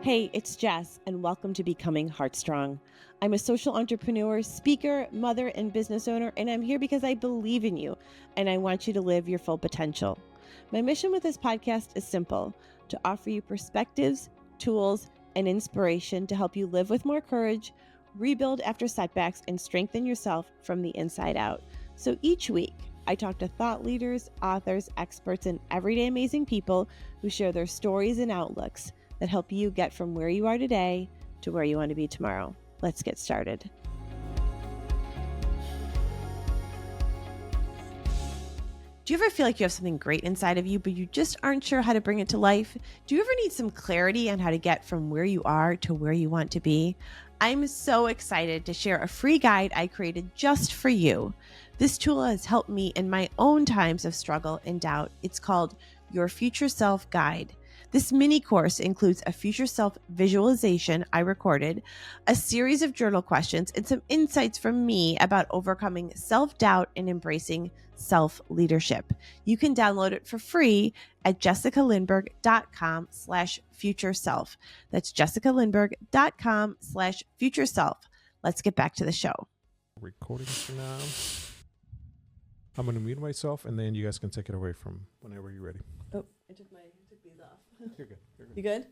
Hey, it's Jess, and welcome to Becoming Heartstrong. I'm a social entrepreneur, speaker, mother, and business owner, and I'm here because I believe in you, and I want you to live your full potential. My mission with this podcast is simple: to offer you perspectives, tools, and inspiration to help you live with more courage, rebuild after setbacks, and strengthen yourself from the inside out. So each week, I talk to thought leaders, authors, experts, and everyday amazing people who share their stories and outlooks that help you get from where you are today to where you want to be tomorrow. Let's get started. Do you ever feel like you have something great inside of you, but you just aren't sure how to bring it to life? Do you ever need some clarity on how to get from where you are to where you want to be? I'm so excited to share a free guide I created just for you. This tool has helped me in my own times of struggle and doubt. It's called Your Future Self Guide. This mini course includes a future self visualization I recorded, a series of journal questions, and some insights from me about overcoming self-doubt and embracing self-leadership. You can download it for free at jessicalindberg.com/futureself. That's jessicalindberg.com/futureself. Let's get back to the show. Recording for now. I'm going to mute myself, and then you guys can take it away from whenever you're ready. Oh, I took these off. You're good. You good?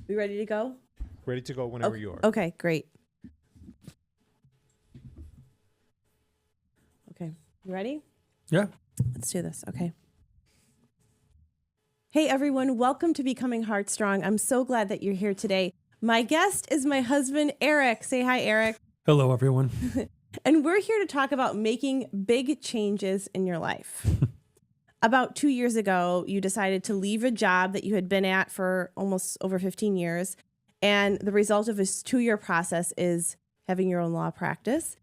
We ready to go? Ready to go whenever you are. Okay, great. Okay, you ready? Yeah. Let's do this. Okay. Hey, everyone. Welcome to Becoming Heartstrong. I'm so glad that you're here today. My guest is my husband, Erik. Say hi, Erik. Hello, everyone. And we're here to talk about making big changes in your life. About 2 years ago, you decided to leave a job that you had been at for almost over 15 years. And the result of this 2-year process is having your own law practice.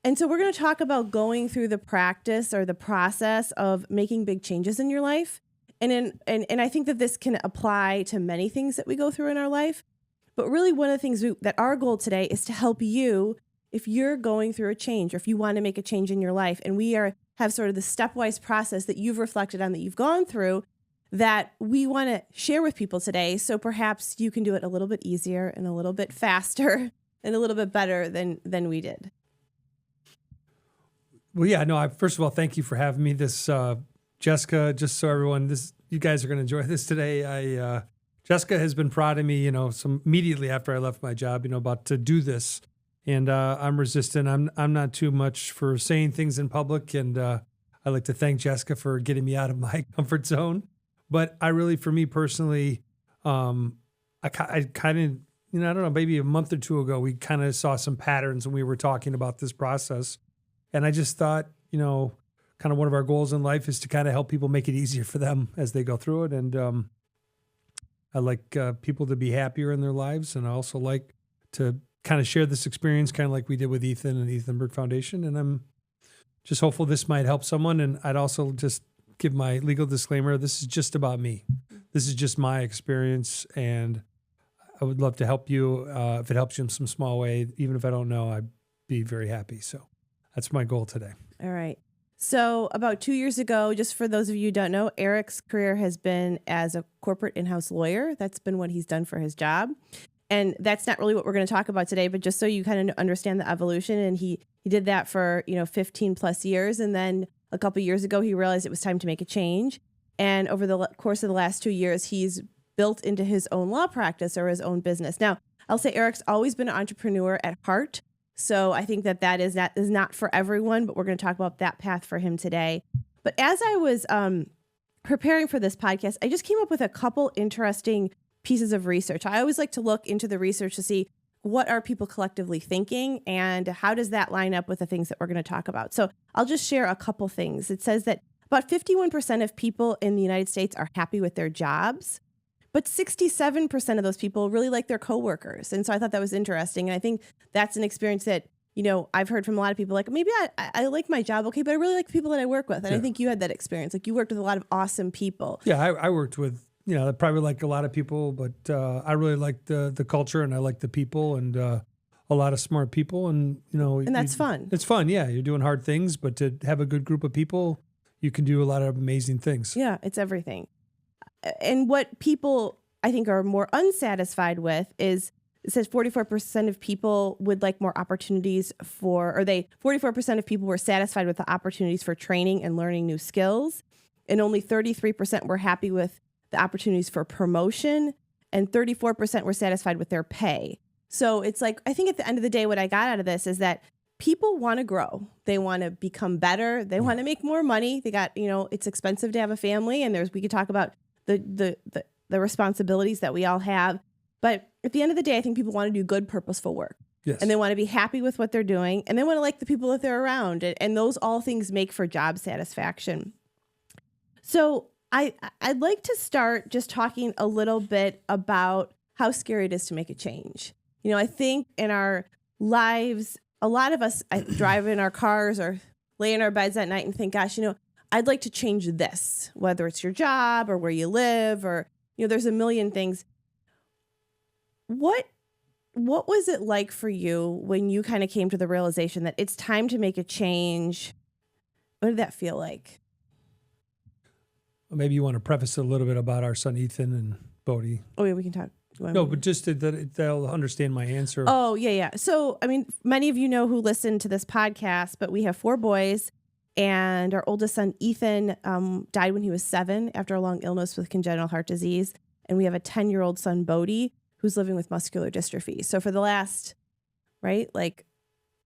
And so we're going to talk about going through the practice or the process of making big changes in your life. And I think that this can apply to many things that we go through in our life. But really, one of the things that our goal today is to help you if you're going through a change or if you want to make a change in your life. And we have sort of the stepwise process that you've reflected on, that you've gone through, that we want to share with people today. So perhaps you can do it a little bit easier and a little bit faster and a little bit better than we did. Well, yeah, no, first of all, thank you for having me. This, Jessica, just so everyone, you guys are going to enjoy this today. Jessica has been prodding me, some immediately after I left my job, about to do this. And I'm resistant. I'm not too much for saying things in public. And I like to thank Jessica for getting me out of my comfort zone. But I really, for me personally, I kind of, I don't know, maybe a month or two ago, we kind of saw some patterns when we were talking about this process. And I just thought, kind of one of our goals in life is to kind of help people make it easier for them as they go through it. And I like people to be happier in their lives. And I also like to kind of share this experience, kind of like we did with Ethan and Ethan Lindberg Foundation. And I'm just hopeful this might help someone. And I'd also just give my legal disclaimer. This is just about me. This is just my experience. And I would love to help you. If it helps you in some small way, even if I don't know, I'd be very happy. So that's my goal today. All right. So about 2 years ago, just for those of you who don't know, Erik's career has been as a corporate in-house lawyer. That's been what he's done for his job. And that's not really what we're going to talk about today, but just so you kind of understand the evolution. And he did that for, 15 plus years. And then a couple of years ago, he realized it was time to make a change. And over the course of the last 2 years, he's built into his own law practice or his own business. Now, I'll say Erik's always been an entrepreneur at heart. So I think that is not for everyone, but we're going to talk about that path for him today. But as I was preparing for this podcast, I just came up with a couple interesting pieces of research. I always like to look into the research to see what are people collectively thinking and how does that line up with the things that we're going to talk about. So I'll just share a couple things. It says that about 51% of people in the United States are happy with their jobs, but 67% of those people really like their coworkers. And so I thought that was interesting. And I think that's an experience that, I've heard from a lot of people, like, maybe I like my job, okay, but I really like the people that I work with. And I think you had that experience. Like, you worked with a lot of awesome people. Yeah, I worked with, probably like a lot of people, but I really like the culture and I like the people and a lot of smart people. And, and that's fun. It's fun. Yeah. You're doing hard things, but to have a good group of people, you can do a lot of amazing things. Yeah, it's everything. And what people I think are more unsatisfied with is it says 44% of people would like more opportunities for, 44% of people were satisfied with the opportunities for training and learning new skills. And only 33% were happy with the opportunities for promotion. And 34% were satisfied with their pay. So it's like, I think at the end of the day, what I got out of this is that people want to grow. They want to become better. They want to make more money. They got, it's expensive to have a family. And we could talk about the responsibilities that we all have. But at the end of the day, I think people want to do good, purposeful work. Yes. And they want to be happy with what they're doing. And they want to like the people that they're around. And those all things make for job satisfaction. So I'd like to start just talking a little bit about how scary it is to make a change. I think in our lives, a lot of us drive in our cars or lay in our beds at night and think, gosh, I'd like to change this, whether it's your job or where you live or, there's a million things. What was it like for you when you kind of came to the realization that it's time to make a change? What did that feel like? Maybe you want to preface a little bit about our son, Ethan and Bodey. Oh, yeah, we can talk. No, but just that they'll understand my answer. Oh, yeah. So, many of you know who listen to this podcast, but we have 4 boys, and our oldest son, Ethan, died when he was 7 after a long illness with congenital heart disease. And we have a 10-year-old son, Bodey, who's living with muscular dystrophy. So for the last,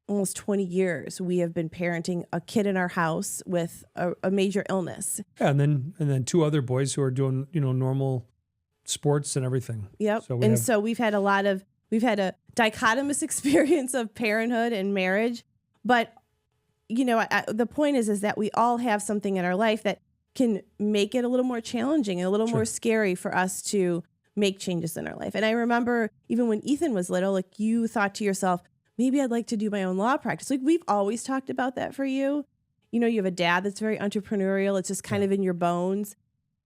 almost 20 years, we have been parenting a kid in our house with a major illness. Yeah, and then 2 other boys who are doing, normal sports and everything. Yep. So so we've had a dichotomous experience of parenthood and marriage. But, the point is that we all have something in our life that can make it a little more challenging and a little more scary for us to make changes in our life. And I remember even when Ethan was little, you thought to yourself, maybe I'd like to do my own law practice. We've always talked about that for you. You have a dad that's very entrepreneurial. It's just kind of in your bones.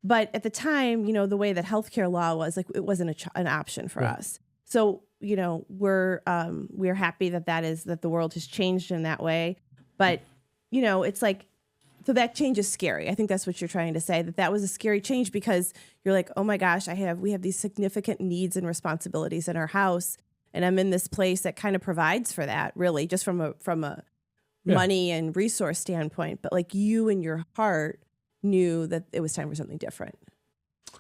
But at the time, the way that healthcare law was, it wasn't an option for us. So, we're happy that the world has changed in that way. But, it's so that change is scary. I think that's what you're trying to say, that was a scary change because you're like, oh my gosh, we have these significant needs and responsibilities in our house. And I'm in this place that kind of provides for that, really, just from a money and resource standpoint. But you in your heart knew that it was time for something different.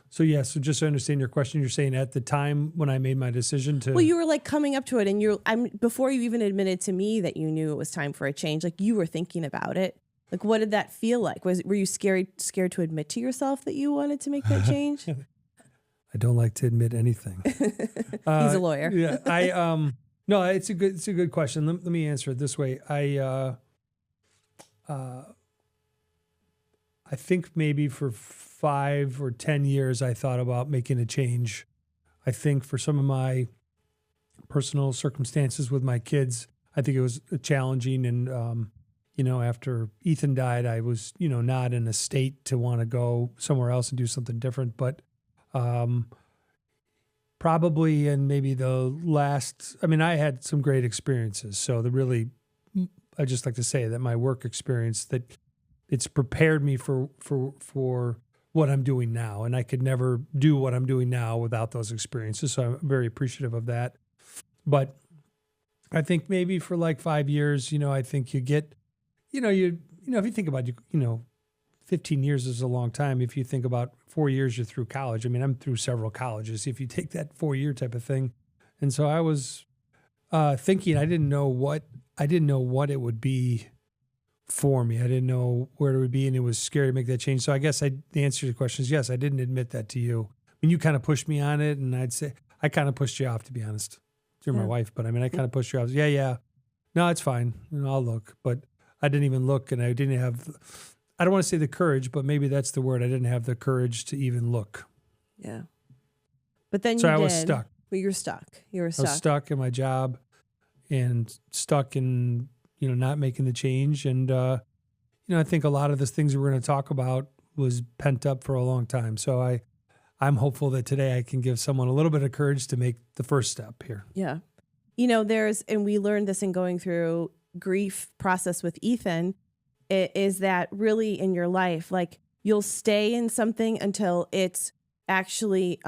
So just to understand your question, you're saying at the time when I made my decision to... Well, you were coming up to it and before you even admitted to me that you knew it was time for a change, you were thinking about it. What did that feel like? Were you scared to admit to yourself that you wanted to make that change? I don't like to admit anything. He's a lawyer. Yeah, no, it's a good question. Let me answer it this way. I think maybe for 5 or 10 years, I thought about making a change. I think for some of my personal circumstances with my kids, I think it was challenging. And, after Ethan died, I was, not in a state to want to go somewhere else and do something different. But probably in maybe the last, I had some great experiences. So I just like to say that my work experience, that it's prepared me for what I'm doing now. And I could never do what I'm doing now without those experiences. So I'm very appreciative of that. But I think maybe for 5 years, I think you get, if you think about, 15 years is a long time. If you think about 4 years, you're through college. I'm through several colleges. If you take that 4-year type of thing. And so I was thinking, I didn't know what it would be for me. I didn't know where it would be, and it was scary to make that change. So I guess the answer to the question is yes, I didn't admit that to you. You kind of pushed me on it, and I'd say I kind of pushed you off, to be honest. You're my wife, but I kind of pushed you off. Yeah. No, it's fine. I'll look. But I didn't even look, and I didn't have, I don't want to say the courage, but maybe that's the word. I didn't have the courage to even look. Yeah. But then I was stuck. Well, you're stuck. You were stuck. I was stuck in my job and stuck in, not making the change. And, I think a lot of the things we're going to talk about was pent up for a long time. So I'm hopeful that today I can give someone a little bit of courage to make the first step here. Yeah. And we learned this in going through grief process with Ethan, is that really in your life, you'll stay in something until it's actually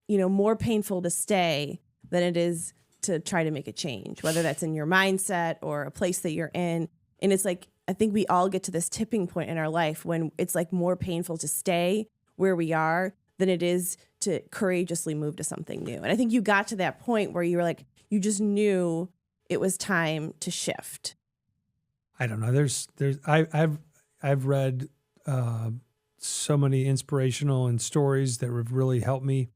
more painful to stay than it is to try to make a change, whether that's in your mindset or a place that you're in. And it's like, I think we all get to this tipping point in our life when it's like more painful to stay where we are than it is to courageously move to something new. And I think you got to that point where you were like, you just knew it was time to shift. I don't know. I've read so many inspirational and stories that have really helped me.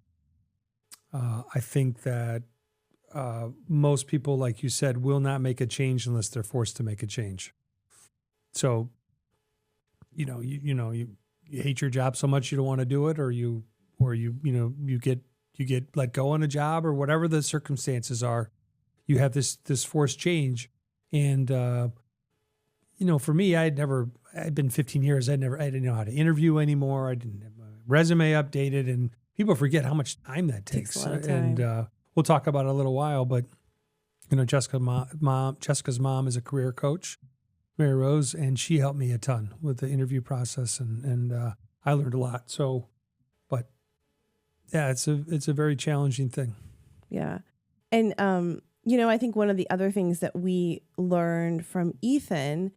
I think that most people, like you said, will not make a change unless they're forced to make a change. So, you hate your job so much you don't want to do it, or you get let go on a job, or whatever the circumstances are. You have this forced change, and for me, I'd been 15 years. I didn't know how to interview anymore. I didn't have my resume updated, and people forget how much time that takes. A lot of time. And we'll talk about it in a little while, but Jessica's mom is a career coach, Mary Rose, and she helped me a ton with the interview process, and I learned a lot. So, but yeah, it's a very challenging thing. Yeah. And, I think one of the other things that we learned from Ethan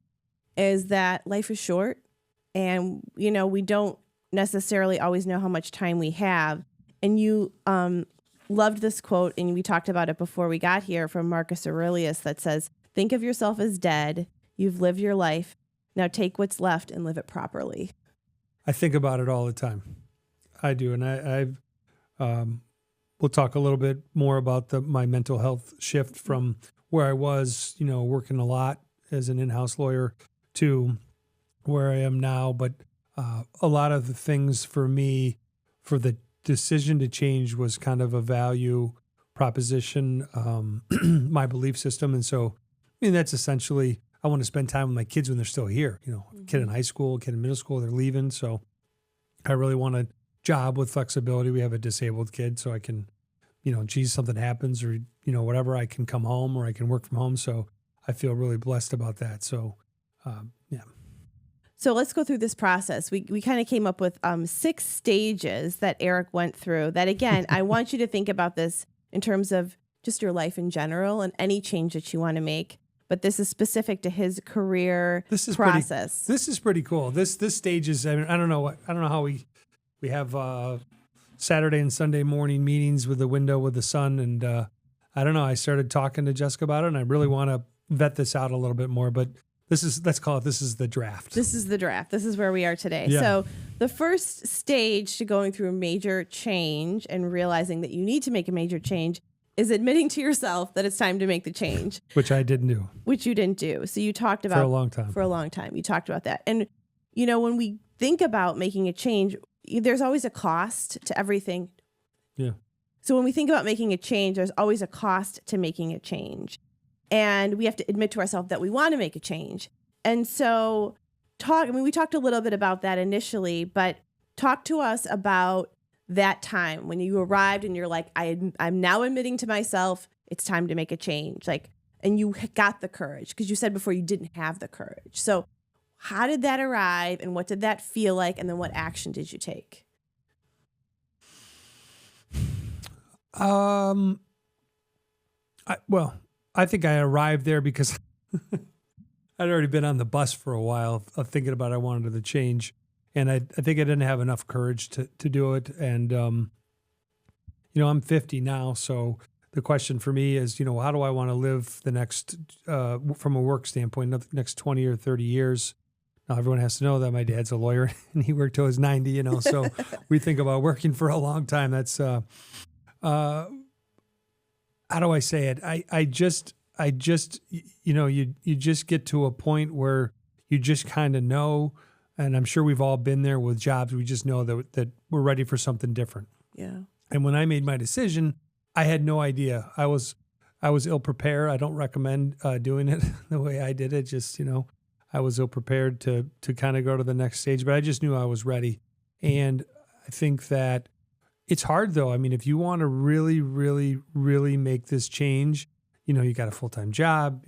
is that life is short, and, we don't necessarily always know how much time we have. And you loved this quote, and we talked about it before we got here, from Marcus Aurelius, that says, "Think of yourself as dead. You've lived your life. Now take what's left and live it properly." I think about it all the time. I do. And we'll talk a little bit more about my mental health shift from where I was, working a lot as an in-house lawyer, to where I am now. But a lot of the things for me, for the decision to change, was kind of a value proposition, my belief system. And so, that's essentially, I want to spend time with my kids when they're still here. A kid in high school, a kid in middle school, they're leaving. So I really want a job with flexibility. We have a disabled kid, so I can, geez, something happens, or, whatever, I can come home, or I can work from home. So I feel really blessed about that. So, yeah. So let's go through this process. We kind of came up with 6 stages that Erik went through that, again, I want you to think about this in terms of just your life in general and any change that you want to make. But this is specific to his career process. This is pretty cool. This stage is, I don't know how we have Saturday and Sunday morning meetings with the window with the sun. And I don't know, I started talking to Jessica about it, and I really want to vet this out a little bit more. But this is the draft. This is the draft. This is where we are today. Yeah. So the first stage to going through a major change and realizing that you need to make a major change is admitting to yourself that it's time to make the change. Which I didn't do. Which you didn't do. So you talked about for a long time. For a long time. You talked about that. And, when we think about making a change, there's always a cost to everything. Yeah. So when we think about making a change, there's always a cost to making a change. And we have to admit to ourselves that we want to make a change. And so we talked a little bit about that initially, but talk to us about that time when you arrived and you're like, I'm now admitting to myself it's time to make a change. And you got the courage, because you said before you didn't have the courage. So how did that arrive, and what did that feel like? And then what action did you take? I think I arrived there because I'd already been on the bus for a while of thinking about I wanted to change. And I think I didn't have enough courage to do it. And, I'm 50 now. So the question for me is, how do I want to live the next, from a work standpoint, the next 20 or 30 years? Now, everyone has to know that my dad's a lawyer and he worked till he was 90, so we think about working for a long time. That's, how do I say it? I just, you just get to a point where you just kind of know. And I'm sure we've all been there with jobs. We just know that we're ready for something different. Yeah. And when I made my decision, I had no idea. I was ill prepared. I don't recommend doing it the way I did it. Just, I was ill prepared to kind of go to the next stage, but I just knew I was ready. And I think that it's hard though. I mean, if you want to really, really, really make this change, you got a full-time job,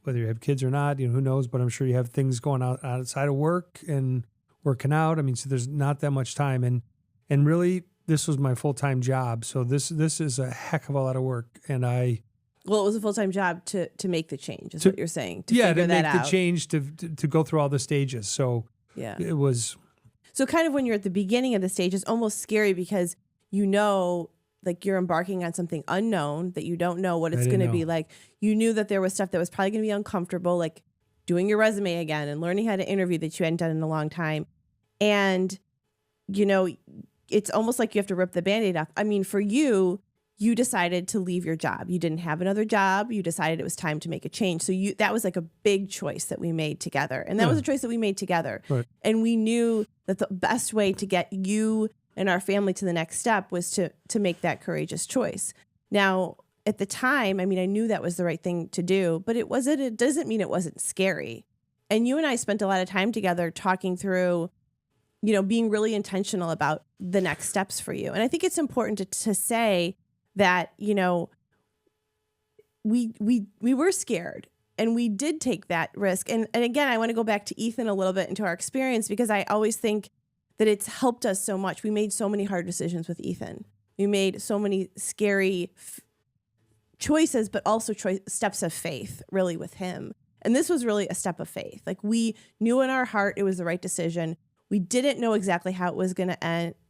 whether you have kids or not, who knows, but I'm sure you have things going on outside of work and working out. I mean, so there's not that much time. And really, this was my full-time job. So this is a heck of a lot of work. And Well, it was a full-time job to make the change, is what you're saying. To to figure make that the out. change, to go through all the stages. So Yeah. it was, So kind of when you're at the beginning of the stage, it's almost scary because like you're embarking on something unknown that you don't know what it's going to be like. You knew that there was stuff that was probably going to be uncomfortable, like doing your resume again and learning how to interview that you hadn't done in a long time. And, it's almost like you have to rip the Band-Aid off. I mean, for you decided to leave your job. You didn't have another job. You decided it was time to make a change. So that was like a big choice that we made together. And that was a choice that we made together. Right. And we knew that the best way to get you and our family to the next step was to make that courageous choice. Now, at the time, I mean, I knew that was the right thing to do, but it doesn't mean it wasn't scary. And you and I spent a lot of time together talking through, being really intentional about the next steps for you. And I think it's important to say that, we were scared and we did take that risk. And again, I want to go back to Ethan a little bit into our experience, because I always think that it's helped us so much. We made so many hard decisions with Ethan. We made so many scary choices, but also steps of faith really with him. And this was really a step of faith. Like, we knew in our heart it was the right decision. We didn't know exactly how it was going to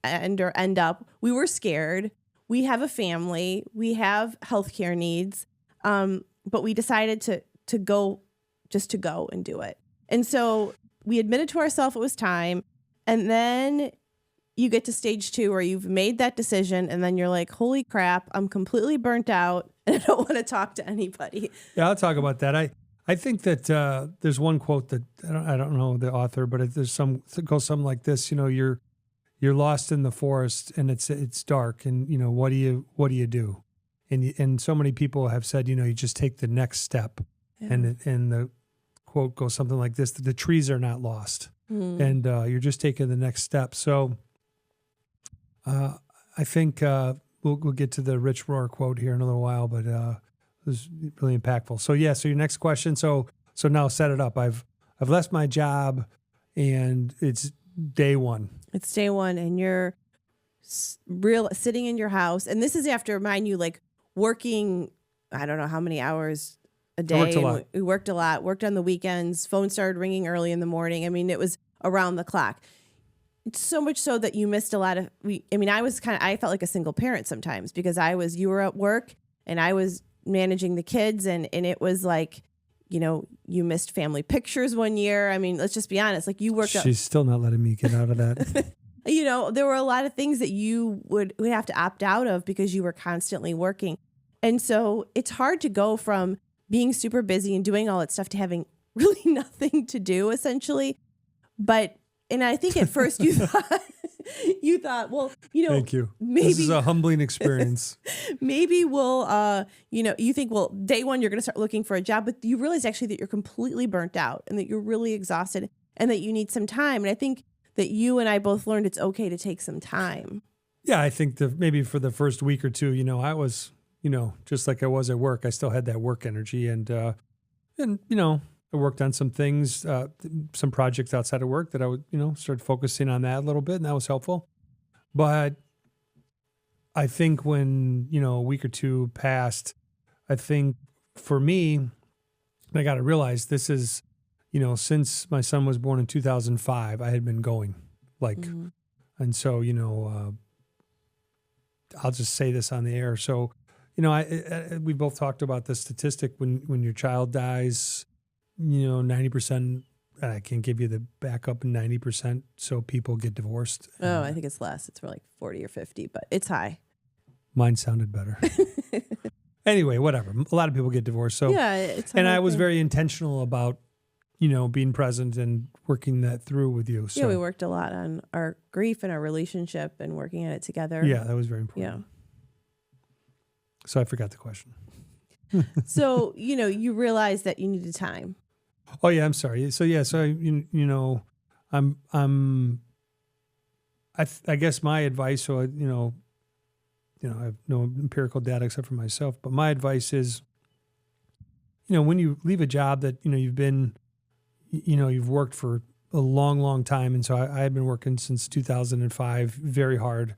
end up. We were scared. We have a family. We have healthcare needs. But we decided to go and do it. And so we admitted to ourselves it was time. And then you get to stage 2 where you've made that decision. And then you're like, holy crap, I'm completely burnt out and I don't want to talk to anybody. Yeah, I'll talk about that. I think that there's one quote that I don't know the author, but it goes something like this. You're lost in the forest and it's dark, and what do you do? And so many people have said, you just take the next step, and the quote goes something like this: that the trees are not lost, and you're just taking the next step. So I think we'll get to the Rich Rohr quote here in a little while, but it was really impactful. So yeah, so your next question. So now set it up. I've left my job, and it's day one. It's day one, and you're sitting in your house. And this is after, mind you, like working, I don't know how many hours a day. We worked a lot, worked on the weekends. Phone started ringing early in the morning. I mean, it was around the clock. It's so much so that you missed a lot of, I felt like a single parent sometimes, because you were at work and I was managing the kids, and it was like, you missed family pictures one year. I mean, let's just be honest. Like, you worked. She's still not letting me get out of that. There were a lot of things that you would have to opt out of because you were constantly working. And so it's hard to go from being super busy and doing all that stuff to having really nothing to do, essentially. And I think at first you thought, well, thank you. Maybe this is a humbling experience. Maybe we'll, you think, well, day one, you're going to start looking for a job, but you realize actually that you're completely burnt out and that you're really exhausted and that you need some time. And I think that you and I both learned it's okay to take some time. Yeah, I think maybe for the first week or two, I was, just like I was at work. I still had that work energy, and I worked on some things, some projects outside of work that I would, start focusing on that a little bit, and that was helpful. But I think when, a week or two passed, I think for me, I got to realize this is, since my son was born in 2005, I had been going and so, I'll just say this on the air. So, we both talked about the statistic when your child dies, 90%, I can't give you the backup, 90%. So people get divorced. Oh, I think it's less. It's more like 40 or 50, but it's high. Mine sounded better. Anyway, whatever. A lot of people get divorced. So yeah, and I was very intentional about, being present and working that through with you. So yeah, we worked a lot on our grief and our relationship and working at it together. Yeah, that was very important. Yeah. So I forgot the question. So, you realized that you needed time. Oh yeah, I'm sorry. So yeah, so I guess my advice, so I have no empirical data except for myself, but my advice is, when you leave a job that you've been, you've worked for a long, long time, and so I had been working since 2005, very hard,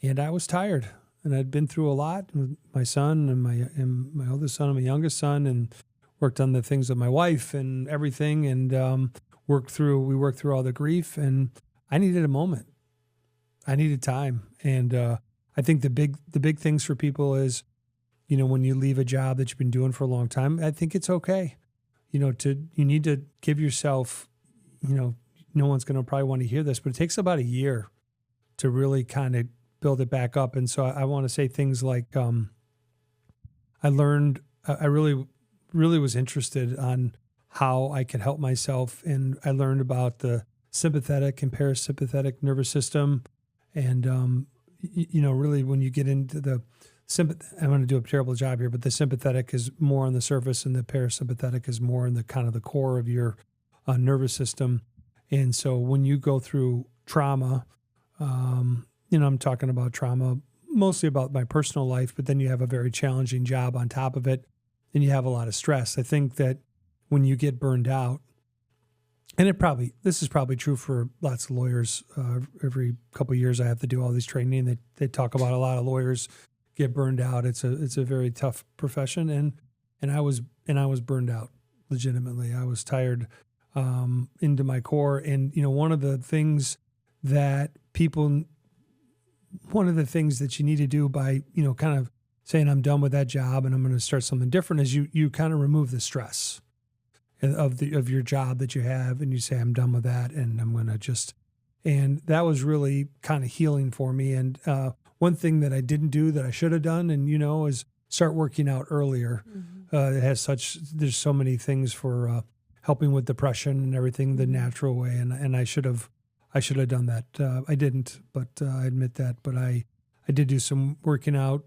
and I was tired, and I'd been through a lot with my son and my oldest son and my youngest son, and worked on the things with my wife and everything, and we worked through all the grief, and I needed a moment. I needed time, and I think the big things for people is, when you leave a job that you've been doing for a long time, I think it's okay. You need to give yourself, no one's going to probably want to hear this, but it takes about a year to really kind of build it back up. And so I want to say things like, I really, really was interested on how I could help myself. And I learned about the sympathetic and parasympathetic nervous system. And, really when you get into the I'm going to do a terrible job here, but the sympathetic is more on the surface and the parasympathetic is more in the kind of the core of your nervous system. And so when you go through trauma, I'm talking about trauma, mostly about my personal life, but then you have a very challenging job on top of it, and you have a lot of stress. I think that when you get burned out, and this is probably true for lots of lawyers. Every couple of years, I have to do all these training. They talk about a lot of lawyers get burned out. It's a very tough profession, and I was burned out legitimately. I was tired into my core, and one of the things that you need to do by kind of saying I'm done with that job and I'm going to start something different is you kind of remove the stress of your job that you have, and you say I'm done with that and I'm going to and that was really kind of healing for me. And one thing that I didn't do that I should have done, and is start working out earlier. Mm-hmm. There's so many things for helping with depression and everything the natural way, and I should have done that. I didn't, but I admit that. But I did do some working out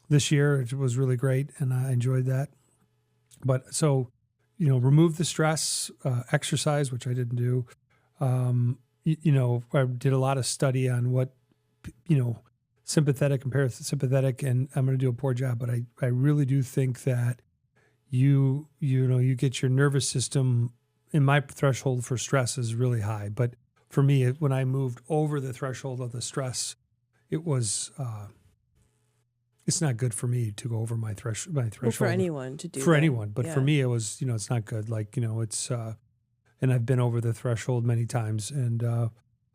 this year. It was really great, and I enjoyed that. But so, remove the stress, exercise, which I didn't do. I did a lot of study on what, sympathetic and parasympathetic, and I'm going to do a poor job, but I really do think that you get your nervous system, and my threshold for stress is really high. But for me, when I moved over the threshold of the stress, it was, it's not good for me to go over my threshold. Well, for anyone to do for that. anyone, but Yeah. for me, it was, it's not good. Like, it's, and I've been over the threshold many times. And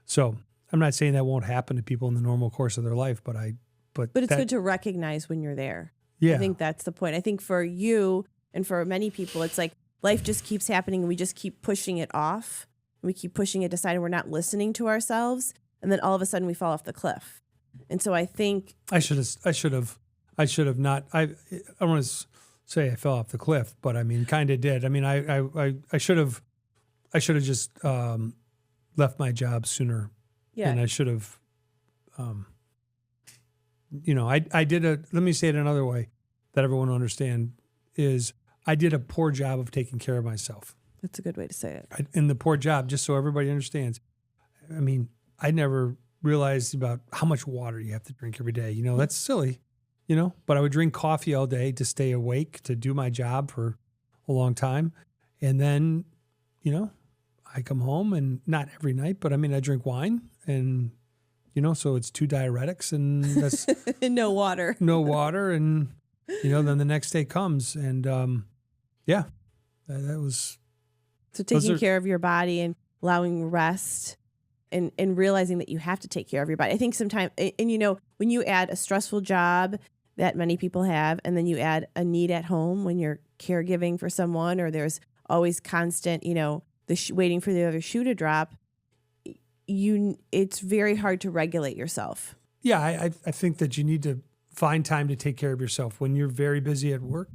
so I'm not saying that won't happen to people in the normal course of their life, but it's good to recognize when you're there. Yeah. I think that's the point. I think for you and for many people, it's like life just keeps happening and we just keep pushing it off. We keep pushing it aside and we're not listening to ourselves. And then all of a sudden we fall off the cliff. And so I think I should have not, I don't want to say I fell off the cliff, but I mean, kind of did. I mean, I should have just left my job sooner. Yeah. And I should have, let me say it another way that everyone will understand is I did a poor job of taking care of myself. That's a good way to say it. And the poor job, just so everybody understands, I mean, I never realized about how much water you have to drink every day. That's silly, but I would drink coffee all day to stay awake, to do my job for a long time. And then, I come home, and not every night, but I mean, I drink wine, and, so it's 2 diuretics, and that's no water. no water. And, then the next day comes, and that was. So taking care of your body and allowing rest and realizing that you have to take care of your body. I think sometimes, and when you add a stressful job that many people have, and then you add a need at home when you're caregiving for someone, or there's always constant, waiting for the other shoe to drop, it's very hard to regulate yourself. Yeah, I think that you need to find time to take care of yourself when you're very busy at work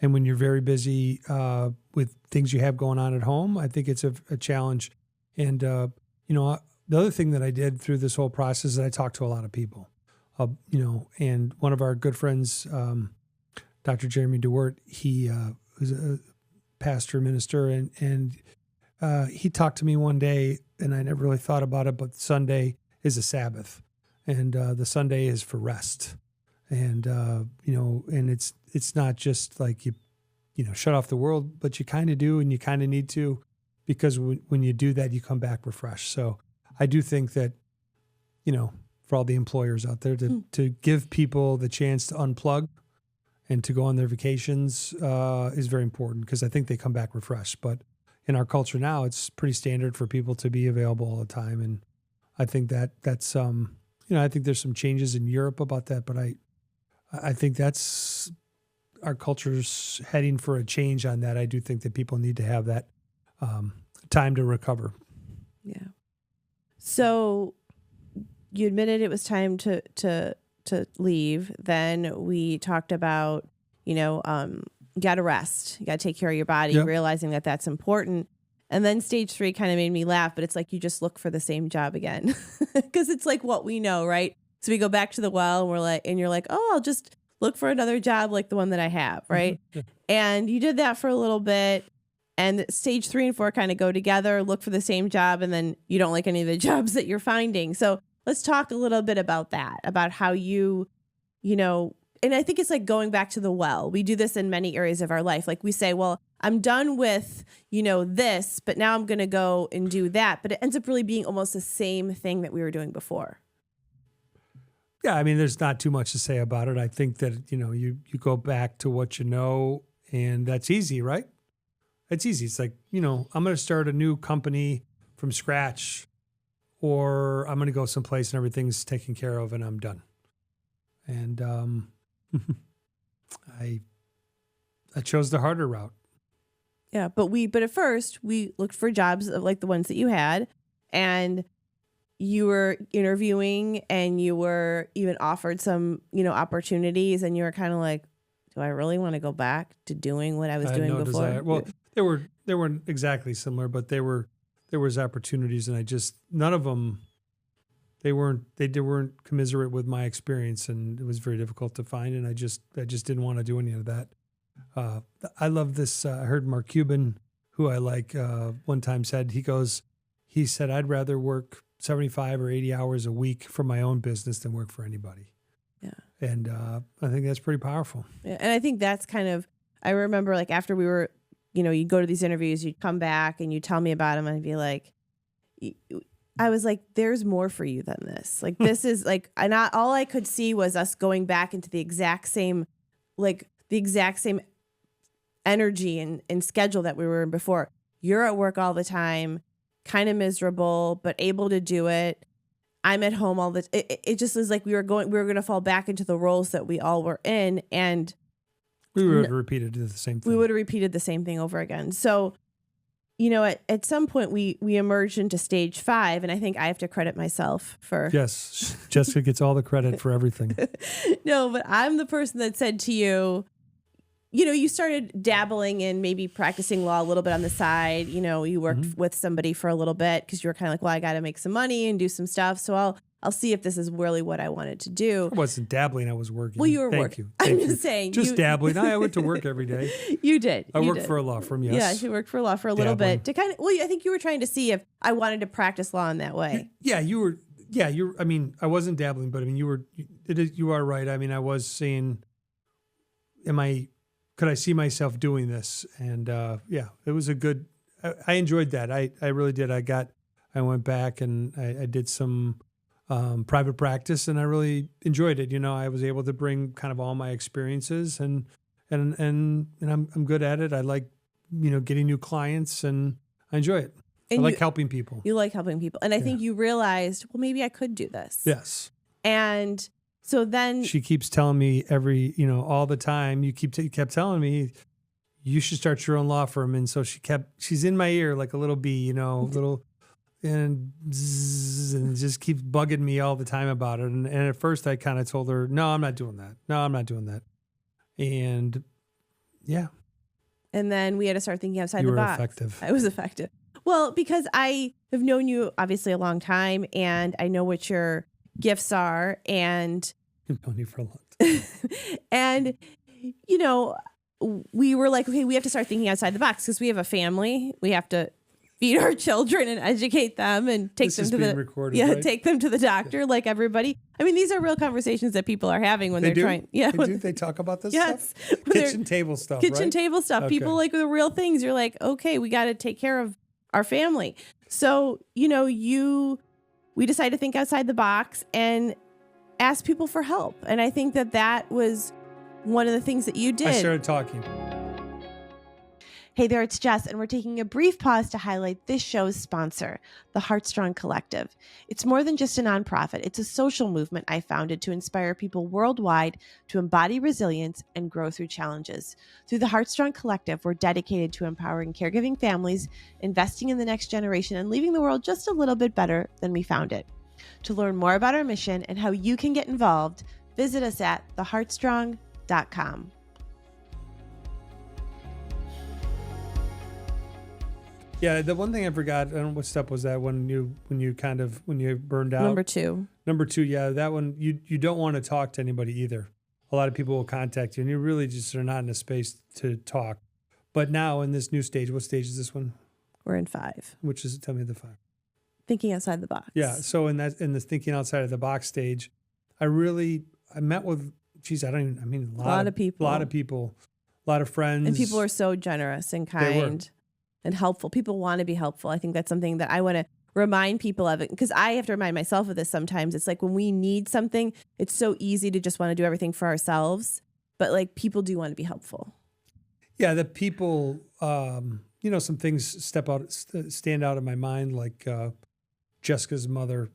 and when you're very busy with things you have going on at home. I think it's a challenge. And, the other thing that I did through this whole process is that I talked to a lot of people, and one of our good friends, Dr. Jeremy DeWert, he was a pastor, minister, and he talked to me one day, and I never really thought about it, but Sunday is a Sabbath, and the Sunday is for rest. And, and it's not just like you shut off the world, but you kind of do, and you kind of need to, because when you do that, you come back refreshed. So I do think that, for all the employers out there to give people the chance to unplug and to go on their vacations is very important, because I think they come back refreshed. But in our culture now, it's pretty standard for people to be available all the time. And I think that's I think there's some changes in Europe about that, but I think that's our culture's heading for a change on that. I do think that people need to have that time to recover. Yeah. So you admitted it was time to leave. Then we talked about, you got to rest. You got to take care of your body, Yep. realizing that that's important. And then stage 3 kind of made me laugh, but it's like you just look for the same job again, because it's like what we know, right? So we go back to the well, and we're like, and you're like, oh, I'll just look for another job like the one that I have, right? Yeah. And you did that for a little bit. And stage 3 and 4 kind of go together, look for the same job, and then you don't like any of the jobs that you're finding. So let's talk a little bit about that, about how you and I think it's like going back to the well. We do this in many areas of our life. Like we say, well, I'm done with, this, but now I'm going to go and do that. But it ends up really being almost the same thing that we were doing before. Yeah, I mean, there's not too much to say about it. I think that, you go back to what you know, and that's easy, right? It's easy. It's like, I'm going to start a new company from scratch, or I'm going to go someplace and everything's taken care of and I'm done. And I chose the harder route. Yeah, but at first we looked for jobs like the ones that you had, and you were interviewing, and you were even offered some, opportunities, and you were kind of like, do I really want to go back to doing what I was doing no before? desire. Well, they weren't exactly similar, but there was opportunities, and none of them, they weren't commiserate with my experience, and it was very difficult to find. And I just didn't want to do any of that. I love this. I heard Mark Cuban, who I like, one time said, he said, I'd rather work 75 or 80 hours a week for my own business than work for anybody. Yeah. And I think that's pretty powerful. Yeah, and I think that's kind of, I remember like after we were, you'd go to these interviews, you'd come back and you'd tell me about them, and I'd be like, I was like, there's more for you than this. Like, this is like, all I could see was us going back into the exact same energy and schedule that we were in before. You're at work all the time, kind of miserable, but able to do it. I'm at home all the it just was like we were going to fall back into the roles that we all were in, and we would have repeated the same thing. We would have repeated the same thing over again. So, at some point we emerged into stage 5, and I think I have to credit myself for. Yes, Jessica gets all the credit for everything. No, but I'm the person that said to you, you started dabbling in maybe practicing law a little bit on the side. You worked with somebody for a little bit because you were kind of like, well, I got to make some money and do some stuff. So I'll see if this is really what I wanted to do. I wasn't dabbling. I was working. Well, you were Thank working. you. I'm just saying. Just dabbling. I went to work every day. You did. I worked for a law firm, yes. Yeah, you worked for a law for a little bit to kind of, I think you were trying to see if I wanted to practice law in that way. Yeah, you were. Yeah, I mean, I wasn't dabbling, but I mean, you are right. I mean, I was saying, could I see myself doing this? And yeah, it was I enjoyed that. I really did. I went back and I did some private practice, and I really enjoyed it. I was able to bring kind of all my experiences, and I'm good at it. I like, getting new clients, and I enjoy it. And I like helping people. You like helping people. And I think you realized, well, maybe I could do this. Yes. And so then she keeps telling me all the time, you kept telling me you should start your own law firm. And so she's in my ear like a little bee, little, and just keeps bugging me all the time about it. And at first I kind of told her, no, I'm not doing that. No, I'm not doing that. And yeah. And then we had to start thinking outside the box. Effective. I was effective. Well, because I have known you obviously a long time, and I know what your gifts are, and I've known you for a long time. And we were like, okay, we have to start thinking outside the box because we have a family. We have to feed our children and educate them and take them to right? take them to the doctor like everybody. I mean, these are real conversations that people are having when they're trying. Yeah, they talk about this yes, stuff. Kitchen table stuff. Kitchen right? table stuff. Okay. People like the real things. You're like, okay, we got to take care of our family. So you we decided to think outside the box and ask people for help. And I think that was one of the things that you did. I started talking. Hey there, it's Jess, and we're taking a brief pause to highlight this show's sponsor, the Heartstrong Collective. It's more than just a nonprofit. It's a social movement I founded to inspire people worldwide to embody resilience and grow through challenges. Through the Heartstrong Collective, we're dedicated to empowering caregiving families, investing in the next generation, and leaving the world just a little bit better than we found it. To learn more about our mission and how you can get involved, visit us at theheartstrong.com. Yeah, the one thing I forgot, I don't know what step was that when you burned out. Number two, yeah, that one you don't want to talk to anybody either. A lot of people will contact you, and you really just are not in a space to talk. But now in this new stage, what stage is this one? we're in 5. Which is, tell me the 5. Thinking outside the box. Yeah, so in this thinking outside of the box stage, I met with, a lot of people, a lot of friends, And people are so generous and kind and helpful. People want to be helpful. I think that's something that I want to remind people of it, because I have to remind myself of this sometimes. It's like when we need something, it's so easy to just want to do everything for ourselves. But like people do want to be helpful. Yeah, the people, some things stand out in my mind, like Jessica's mother.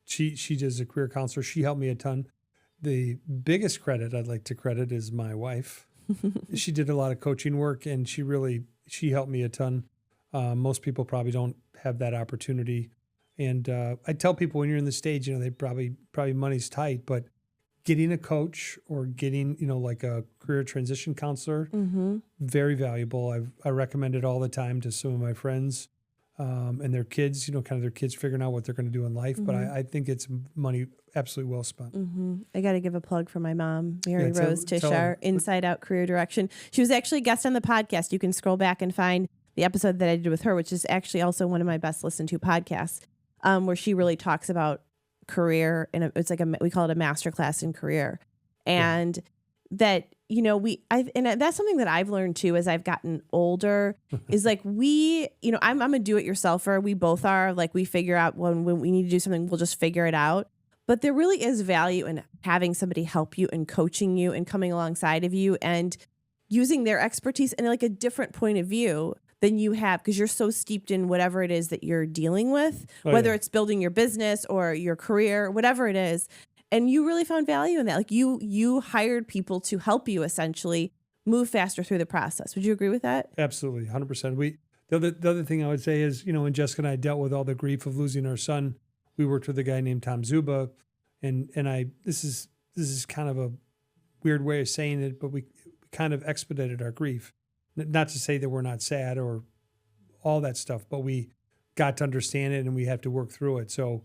She does a career counselor. She helped me a ton. The biggest credit I'd like to credit is my wife. She did a lot of coaching work, and she helped me a ton. Most people probably don't have that opportunity. And I tell people when you're in the stage, they probably money's tight, but getting a coach or getting, like a career transition counselor, very valuable. I recommend it all the time to some of my friends and their kids, kind of their kids figuring out what they're going to do in life. But I think it's money absolutely well spent. I got to give a plug for my mom, Mary Rose Tishar, Inside Out Career Direction. She was actually a guest on the podcast. You can scroll back and find the episode that I did with her, which is actually also one of my best listened to podcasts, where she really talks about career, and it's like we call it a masterclass in career. And that, and that's something that I've learned too as I've gotten older is like I'm a do-it-yourselfer. We both are. Like we figure out when we need to do something, we'll just figure it out. But there really is value in having somebody help you and coaching you and coming alongside of you and using their expertise and like a different point of view than you have, because you're so steeped in whatever it is that you're dealing with, whether it's building your business or your career, whatever it is. And you really found value in that. Like you hired people to help you essentially move faster through the process. Would you agree with that? Absolutely, 100%. The other thing I would say is, when Jessica and I dealt with all the grief of losing our son, we worked with a guy named Tom Zuba, and this is kind of a weird way of saying it, but we kind of expedited our grief. Not to say that we're not sad or all that stuff, but we got to understand it and we have to work through it. So,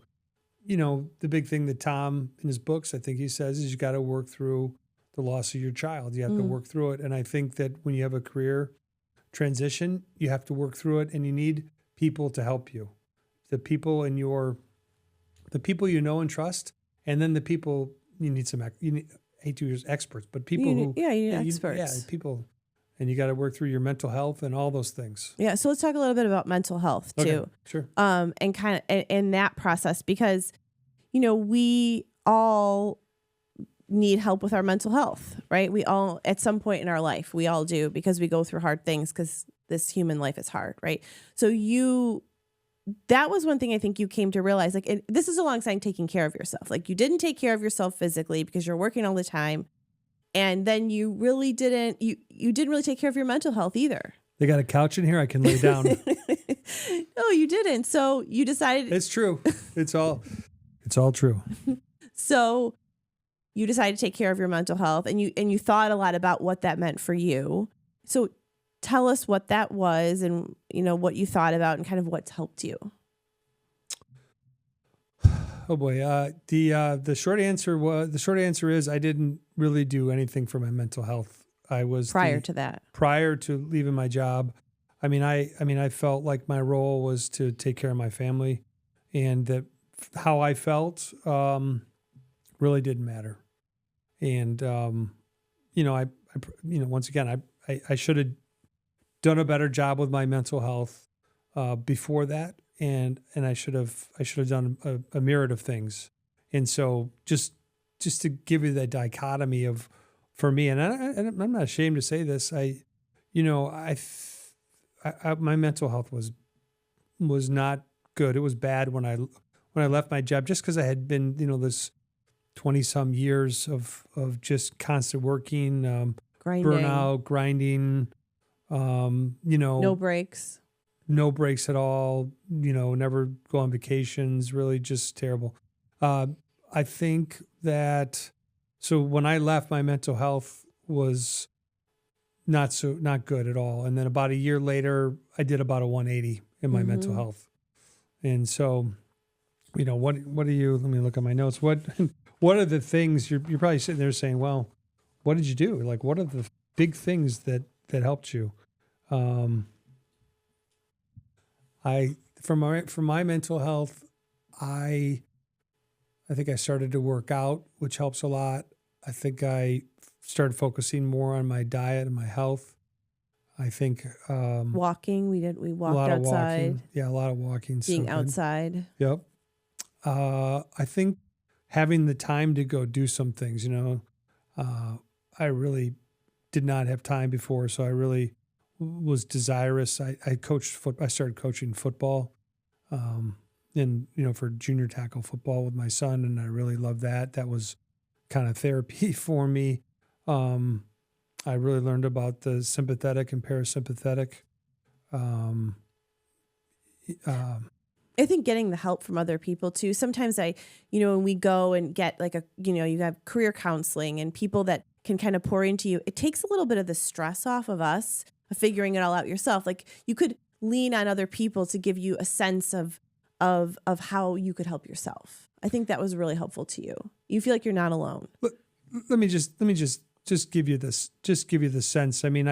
the big thing that Tom in his books, I think he says, is you got to work through the loss of your child. You have to work through it. And I think that when you have a career transition, you have to work through it, and you need people to help you. The people you know and trust, and then the people you need I hate to use experts, but people you need experts. People. And you got to work through your mental health and all those things. Yeah. So let's talk a little bit about mental health too. Okay, sure. And kind of in that process, because, we all need help with our mental health, right? We all, at some point in our life, we all do, because we go through hard things, because this human life is hard, right? So that was one thing I think you came to realize, like, this is alongside taking care of yourself. Like, you didn't take care of yourself physically because you're working all the time. And then you really didn't really take care of your mental health either. They got a couch in here I can lay down. No, you didn't. So you decided. It's true. It's all true. So you decided to take care of your mental health, and you thought a lot about what that meant for you. So tell us what that was, and what you thought about, and kind of what's helped you. Oh boy. The short answer is I didn't really do anything for my mental health. I was prior to leaving my job. I felt like my role was to take care of my family, and that how I felt really didn't matter. And once again, I should have done a better job with my mental health before that. and I should have done a myriad of things. And so just to give you that dichotomy of, for me, and I'm not ashamed to say this, my mental health was not good. It was bad when I left my job, just because I had been, this 20 some years of just constant working, Grinding. burnout, grinding, No breaks. no breaks at all, never go on vacations, really just terrible. I think that, so when I left, my mental health was not good at all. And then about a year later, I did about a 180 in my mental health. And so, what are you, let me look at my notes. What are the things you're probably sitting there saying, well, what did you do? Like, what are the big things that helped you? From my mental health, I think I started to work out, which helps a lot. I think I started focusing more on my diet and my health. I think Walking. We walked a lot outside. of walking. Yeah, a lot of walking. Being So outside. Yep. I think having the time to go do some things, I really did not have time before, so I really was desirous. I started coaching football, and for junior tackle football with my son, and I really loved that. That was kind of therapy for me. I really learned about the sympathetic and parasympathetic. I think getting the help from other people too. Sometimes when we go and get you have career counseling and people that can kind of pour into you, it takes a little bit of the stress off of us of figuring it all out yourself. Like you could lean on other people to give you a sense of how you could help yourself. I think that was really helpful to you. You feel like you're not alone. Let me just give you this, the sense. I mean,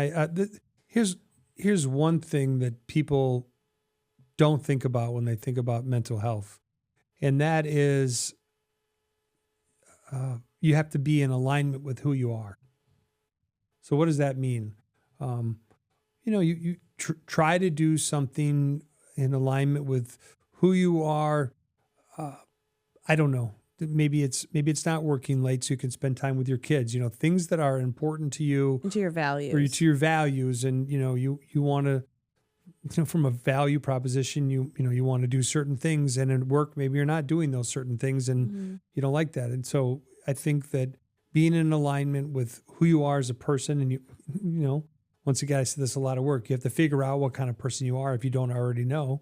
here's one thing that people don't think about when they think about mental health. And that is you have to be in alignment with who you are. So what does that mean? You try to do something in alignment with who you are. I don't know. Maybe it's not working late so you can spend time with your kids. Things that are important to you. And to your values. Or to your values. And, you want to, from a value proposition, you want to do certain things, and at work, maybe you're not doing those certain things and you don't like that. And so I think that being in alignment with who you are as a person, and once again, I said this, a lot of work. You have to figure out what kind of person you are if you don't already know.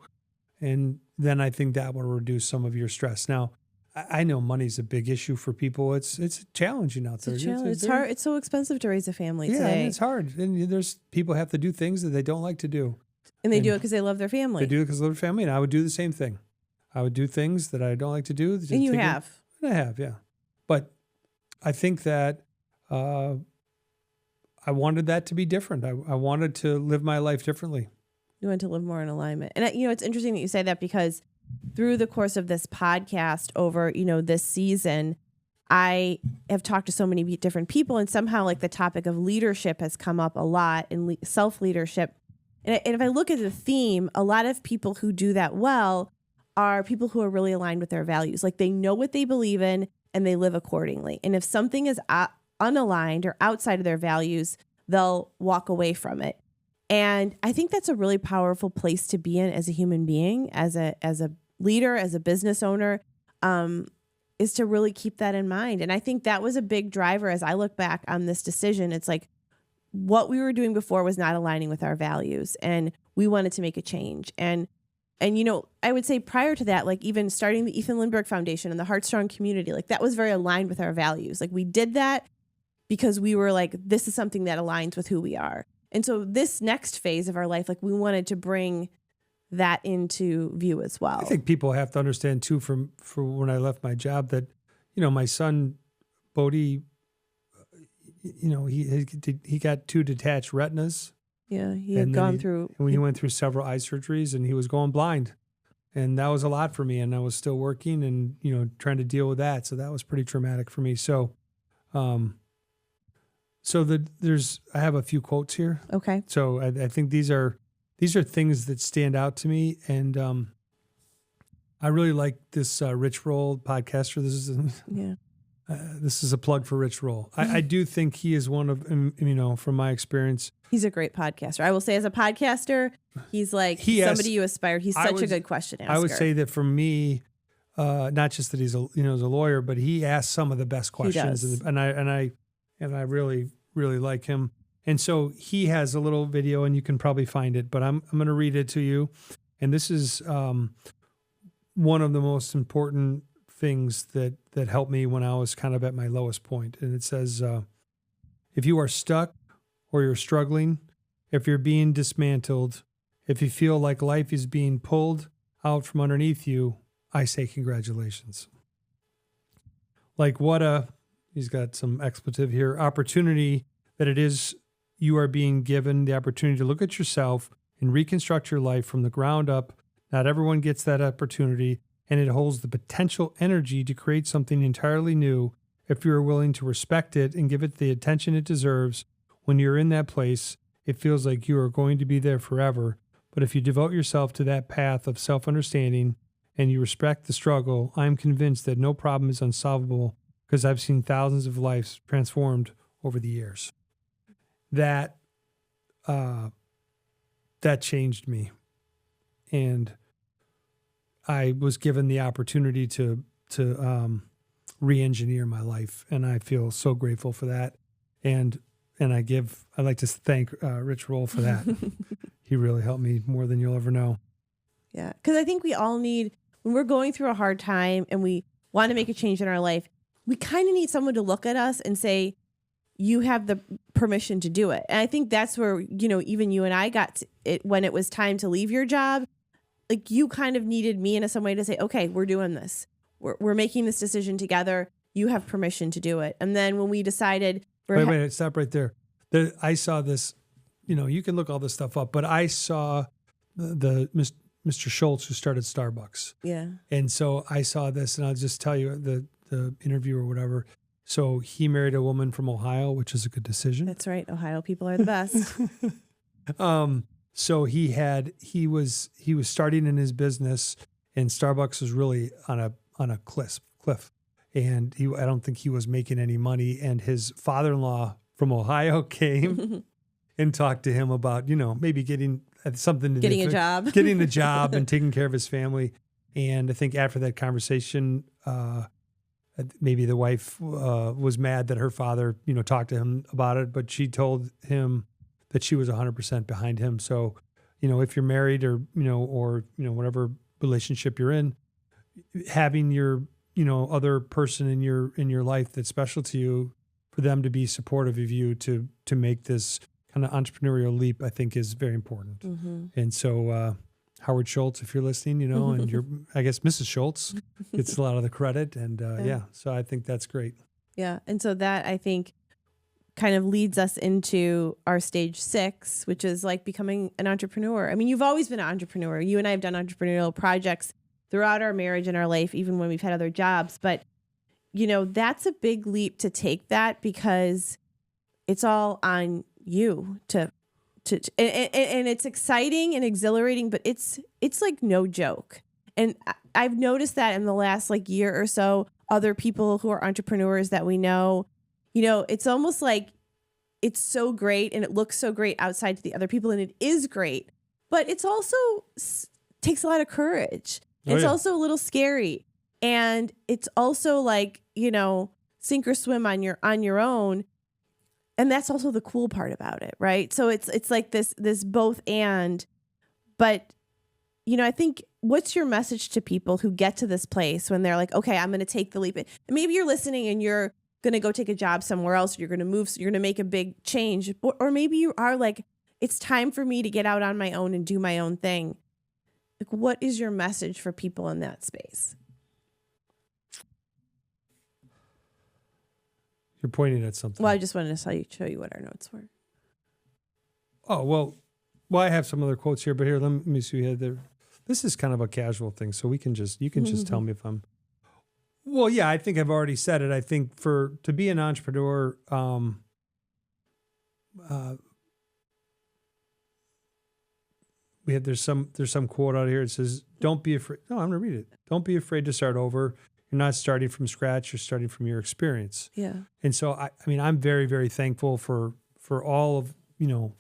And then I think that will reduce some of your stress. Now, I know money's a big issue for people. It's challenging out there. It's hard. It's so expensive to raise a family today. Yeah, and it's hard. And there's people have to do things that they don't like to do. And they do it because they love their family. They do it because they love their family, and I would do the same thing. I would do things that I don't like to do. And you have. I have, yeah. But I think that I wanted that to be different. I wanted to live my life differently. You want to live more in alignment. And it's interesting that you say that, because through the course of this podcast over, this season, I have talked to so many different people, and somehow like the topic of leadership has come up a lot, and self-leadership. And if I look at the theme, a lot of people who do that well are people who are really aligned with their values. Like they know what they believe in and they live accordingly. And if something is unaligned or outside of their values, they'll walk away from it. And I think that's a really powerful place to be in as a human being, as a leader, as a business owner, is to really keep that in mind. And I think that was a big driver as I look back on this decision. It's like, what we were doing before was not aligning with our values, and we wanted to make a change. And I would say prior to that, like even starting the Ethan Lindberg Foundation and the Heartstrong community, like that was very aligned with our values. Like we did that because we were like, this is something that aligns with who we are. And so this next phase of our life, like we wanted to bring that into view as well. I think people have to understand too, for when I left my job, that, my son, Bodey, he got 2 detached retinas. Yeah, he had gone through. And he went through several eye surgeries, and he was going blind, and that was a lot for me. And I was still working, and trying to deal with that. So that was pretty traumatic for me. So, I have a few quotes here. Okay. So I think these are things that stand out to me, and I really like this Rich Roll podcaster. Yeah. This is a plug for Rich Roll. I do think he is one of, from my experience. He's a great podcaster. I will say, as a podcaster, he's like somebody you aspired. He's such a good question asker. I would say that for me, not just that he's a lawyer, but he asks some of the best questions, and I really like him. And so he has a little video, and you can probably find it, but I'm going to read it to you. And this is one of the most important things that helped me when I was kind of at my lowest point. And it says, if you are stuck or you're struggling, if you're being dismantled, if you feel like life is being pulled out from underneath you, I say congratulations. Like he's got some expletive here, opportunity that it is you are being given the opportunity to look at yourself and reconstruct your life from the ground up. Not everyone gets that opportunity, and it holds the potential energy to create something entirely new if you are willing to respect it and give it the attention it deserves. When you're in that place, it feels like you are going to be there forever. But if you devote yourself to that path of self-understanding and you respect the struggle, I'm convinced that no problem is unsolvable because I've seen thousands of lives transformed over the years. That changed me. And I was given the opportunity to re-engineer my life, and I feel so grateful for that. And I'd like to thank Rich Roll for that. He really helped me more than you'll ever know. Yeah, because I think we all need, when we're going through a hard time and we want to make a change in our life, we kind of need someone to look at us and say, you have the permission to do it. And I think that's where, even you and I got to it when it was time to leave your job. Like, you kind of needed me in some way to say, okay, we're doing this. We're making this decision together. You have permission to do it. And then when we decided, wait, stop right there. I saw this, you can look all this stuff up, but I saw the Mr. Schultz who started Starbucks. Yeah. And so I saw this, and I'll just tell you the interview or whatever. So he married a woman from Ohio, which is a good decision. That's right. Ohio people are the best. So he was starting in his business, and Starbucks was really on a cliff. And I don't think he was making any money. And his father-in-law from Ohio came and talked to him about, maybe getting something to getting do, getting a job and taking care of his family. And I think after that conversation, maybe the wife was mad that her father, talked to him about it, but she told him that she was 100% behind him. So, if you're married or whatever relationship you're in, having your, other person in your life that's special to you, for them to be supportive of you to make this kind of entrepreneurial leap, I think is very important. Mm-hmm. And so, Howard Schultz, if you're listening, and you're, I guess Mrs. Schultz gets a lot of the credit. And so I think that's great. Yeah. And so that, I think, kind of leads us into our stage 6, which is like becoming an entrepreneur. I mean, you've always been an entrepreneur. You and I have done entrepreneurial projects throughout our marriage and our life, even when we've had other jobs. But, that's a big leap to take that, because it's all on you and it's exciting and exhilarating, but it's like no joke. And I've noticed that in the last year or so, other people who are entrepreneurs that we know, it's almost like it's so great and it looks so great outside to the other people, and it is great, but it's also takes a lot of courage. It's also a little scary, and it's also sink or swim on your own. And that's also the cool part about it, right? So it's like this both and, but I think, what's your message to people who get to this place when they're like, okay, I'm going to take the leap? And maybe you're listening and you're going to go take a job somewhere else. You're going to move. So you're going to make a big change. Or maybe you are like, it's time for me to get out on my own and do my own thing. Like, what is your message for people in that space? You're pointing at something. Well, I just wanted to show you what our notes were. Oh, well, I have some other quotes here, but here, let me see. This is kind of a casual thing, so you can just tell me if I'm. Well, yeah, I think I've already said it. I think to be an entrepreneur, there's some quote out here. It says, "Don't be afraid." No, I'm gonna read it. Don't be afraid to start over. You're not starting from scratch. You're starting from your experience. Yeah. And so I mean, I'm very, very thankful for all of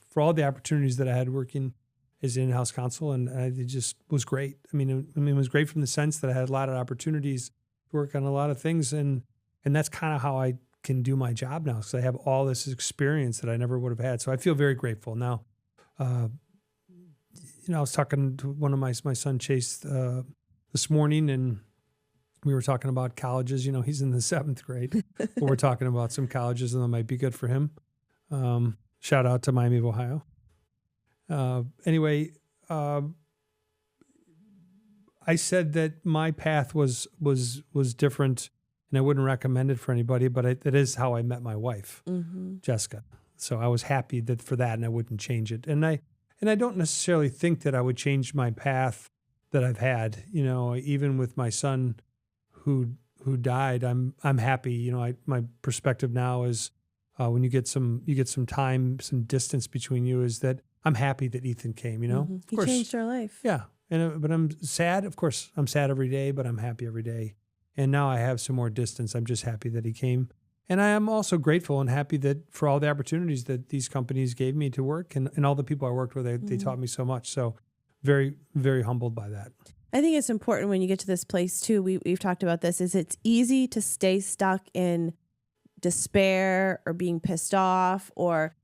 for all the opportunities that I had working as an in-house counsel, and it just was great. I mean, it was great from the sense that I had a lot of opportunities to work on a lot of things, and that's kind of how I can do my job now, because I have all this experience that I never would have had. So I feel very grateful now. I was talking to one of my son Chase this morning, and we were talking about colleges. He's in the 7th grade, but we're talking about some colleges and that might be good for him. Shout out to Miami of Ohio. Anyway, I said that my path was different, and I wouldn't recommend it for anybody, but it is how I met my wife, Jessica. So I was happy for that, and I wouldn't change it. And I don't necessarily think that I would change my path that I've had. Even with my son who died, I'm happy. My perspective now is when you get some time, some distance between you, is that I'm happy that Ethan came. He changed our life. Yeah, but I'm sad. Of course, I'm sad every day, but I'm happy every day. And now I have some more distance. I'm just happy that he came. And I am also grateful and happy that for all the opportunities that these companies gave me to work, and all the people I worked with, they taught me so much. So very, very humbled by that. I think it's important when you get to this place too. We've talked about this, is it's easy to stay stuck in despair or being pissed off or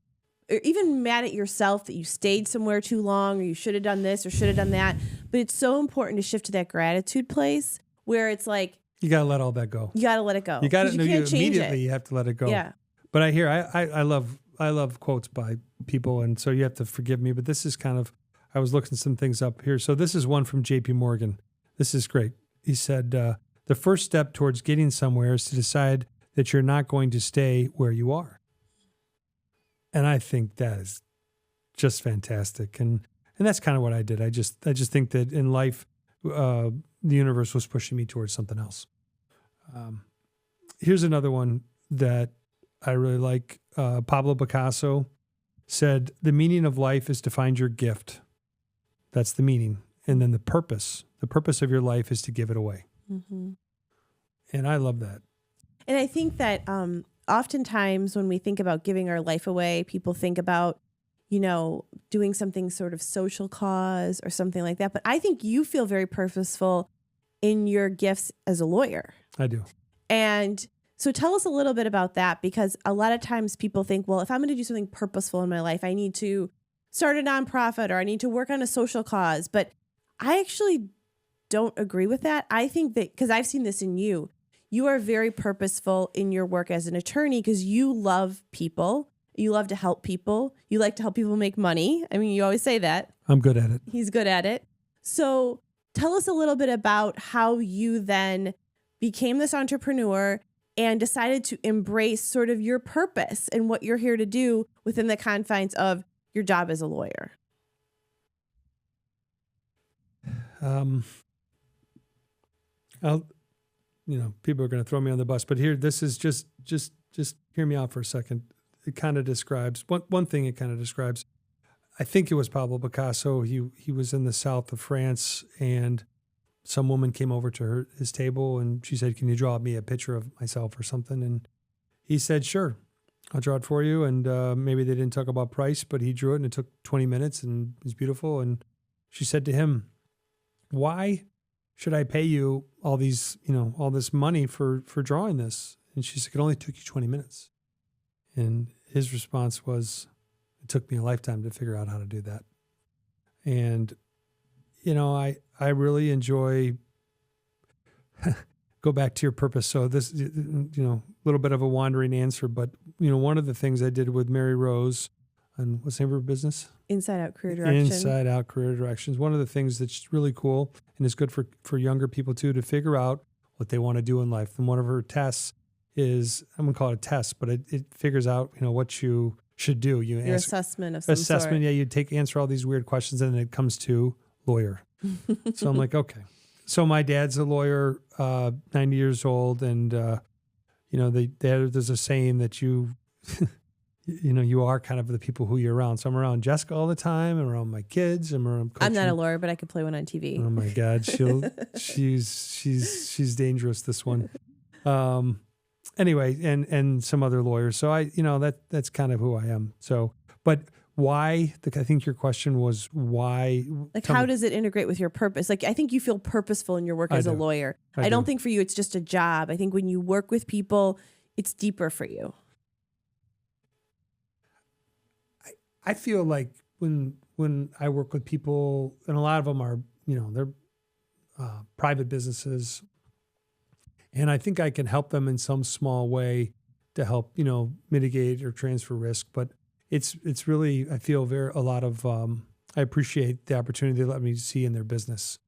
even mad at yourself that you stayed somewhere too long, or you should have done this or should have done that. But it's so important to shift to that gratitude place where it's like, you got to let all that go. You got to let it go. You got to know immediately you have to let it go. Yeah. But I love quotes by people, and so you have to forgive me, but this is I was looking some things up here. So this is one from JP Morgan. This is great. He said, the first step towards getting somewhere is to decide that you're not going to stay where you are. And I think that is just fantastic. And that's kind of what I did. I just think that in life, the universe was pushing me towards something else. Here's another one that I really like. Pablo Picasso said, the meaning of life is to find your gift. That's the meaning. And then the purpose of your life is to give it away. Mm-hmm. And I love that. And I think that oftentimes when we think about giving our life away, people think about, doing something sort of social cause or something like that. But I think you feel very purposeful in your gifts as a lawyer. I do. And so tell us a little bit about that, because a lot of times people think, well, if I'm going to do something purposeful in my life, I need to start a nonprofit or I need to work on a social cause. But I actually don't agree with that. I think that, because I've seen this in you, you are very purposeful in your work as an attorney because you love people. You love to help people. You like to help people make money. I mean, you always say that. I'm good at it. He's good at it. So tell us a little bit about how you then became this entrepreneur and decided to embrace sort of your purpose and what you're here to do within the confines of your job as a lawyer. People are going to throw me on the bus, but here, this is just hear me out for a second. It kind of describes one thing. It kind of describes, I think it was Pablo Picasso. He was in the south of France, and some woman came over to his table, and she said, "Can you draw me a picture of myself or something?" And he said, "Sure, I'll draw it for you." And maybe they didn't talk about price, but he drew it, and it took 20 minutes, and it was beautiful. And she said to him, "Why should I pay you all this money for drawing this?" And she said, "It only took you 20 minutes." And his response was, "It took me a lifetime to figure out how to do that." And, I really enjoy, go back to your purpose. So this, a little bit of a wandering answer, but, one of the things I did with Mary Rose, and what's the name of her business? Inside Out Career Direction. Inside Out Career Directions. One of the things that's really cool and is good for younger people too, to figure out what they want to do in life. And one of her tests is, I'm going to call it a test, but it figures out, what you should do. Your assessment of some sort. Yeah, you answer all these weird questions, and then it comes to lawyer. So I'm like, okay. So my dad's a lawyer, 90 years old, and there's a saying that you you are kind of the people who you're around. So I'm around Jessica all the time. I'm around my kids. I'm around coaching. I'm not a lawyer, but I could play one on TV. Oh my God. She's dangerous, this one. Anyway, and some other lawyers. So that's kind of who I am. So, but why, I think your question was why. Like, how does it integrate with your purpose? Like, I think you feel purposeful in your work as a lawyer. I don't think for you, it's just a job. I think when you work with people, it's deeper for you. I feel like when I work with people, and a lot of them are, they're private businesses, and I think I can help them in some small way to help, mitigate or transfer risk. But it's really, I feel a lot of, I appreciate the opportunity they let me see in their business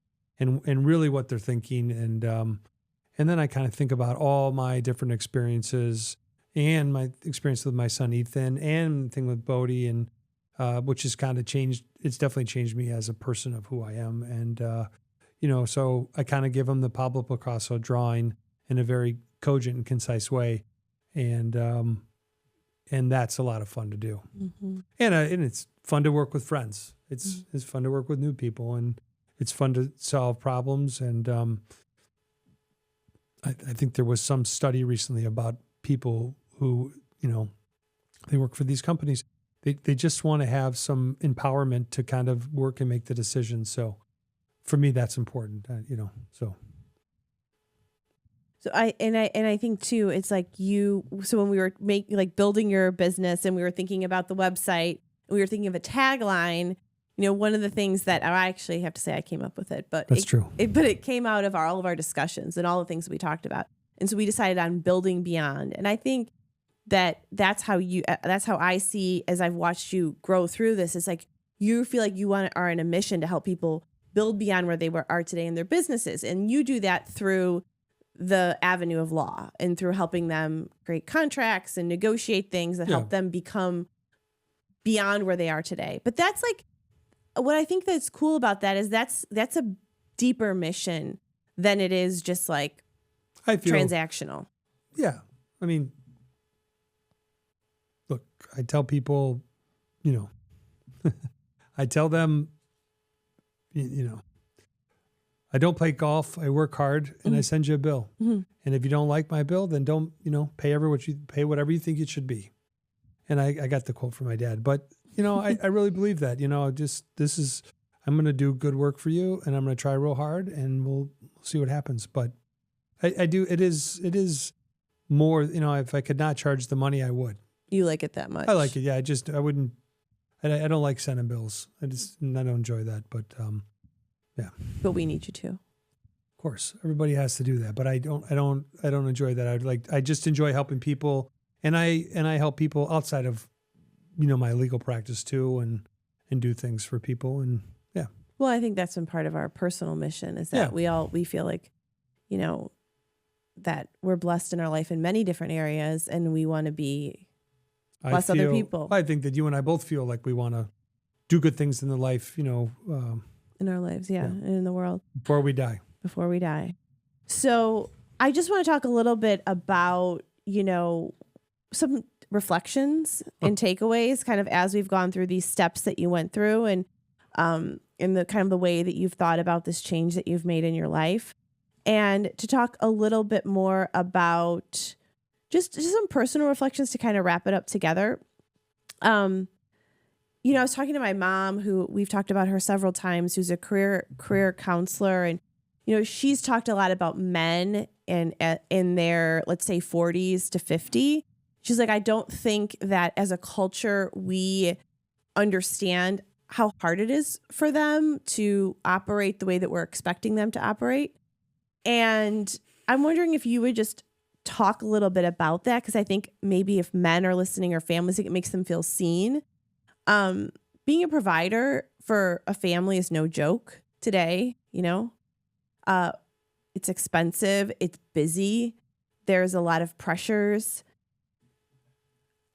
and really what they're thinking. And then I kind of think about all my different experiences and my experience with my son, Ethan, and thing with Bodey, and which has kind of changed. It's definitely changed me as a person of who I am. And, so I kind of give them the Pablo Picasso drawing in a very cogent and concise way. And that's a lot of fun to do. Mm-hmm. And it's fun to work with friends. It's fun to work with new people, and it's fun to solve problems. And I think there was some study recently about people who, they work for these companies. They just want to have some empowerment to kind of work and make the decisions. So for me, that's important, so. So I think too, it's like so when we were building your business and we were thinking about the website, we were thinking of a tagline, one of the things that I actually have to say I came up with it, but that's true. But it came out of all of our discussions and all the things that we talked about. And so we decided on building beyond. And I think that's how I see, as I've watched you grow through this, it's like you feel like you are in a mission to help people build beyond where they are today in their businesses. And you do that through the avenue of law and through helping them create contracts and negotiate things that help them become beyond where they are today. But that's like, what I think that's cool about that is that's a deeper mission than it is just like transactional. Yeah. I mean, look, I tell people, I tell them, I don't play golf. I work hard, and I send you a bill. Mm-hmm. And if you don't like my bill, then don't, pay whatever you think it should be. And I got the quote from my dad, but I really believe that, I'm going to do good work for you, and I'm going to try real hard, and we'll see what happens. But I do, it is more, if I could not charge the money, I would. You like it that much? I like it. Yeah. I wouldn't, I don't like sending bills. I don't enjoy that, but, yeah. But we need you to. Of course, everybody has to do that, but I don't enjoy that. I just enjoy helping people, and I help people outside of, my legal practice too, and do things for people. And yeah. Well, I think that's been part of our personal mission is that we feel like, that we're blessed in our life in many different areas, and we want to bless other people. I think that you and I both feel like we want to do good things in the life, in our lives, and in the world. Before we die. So I just want to talk a little bit about, some reflections and takeaways kind of as we've gone through these steps that you went through, and in the kind of the way that you've thought about this change that you've made in your life, and to talk a little bit more about just some personal reflections to kind of wrap it up together. I was talking to my mom, who we've talked about her several times, who's a career counselor. And, she's talked a lot about men in their, let's say, 40s to 50. She's like, I don't think that as a culture, we understand how hard it is for them to operate the way that we're expecting them to operate. And I'm wondering if you would just talk a little bit about that, because I think maybe if men are listening or families, it makes them feel seen. Being a provider for a family is no joke today, it's expensive, it's busy, there's a lot of pressures.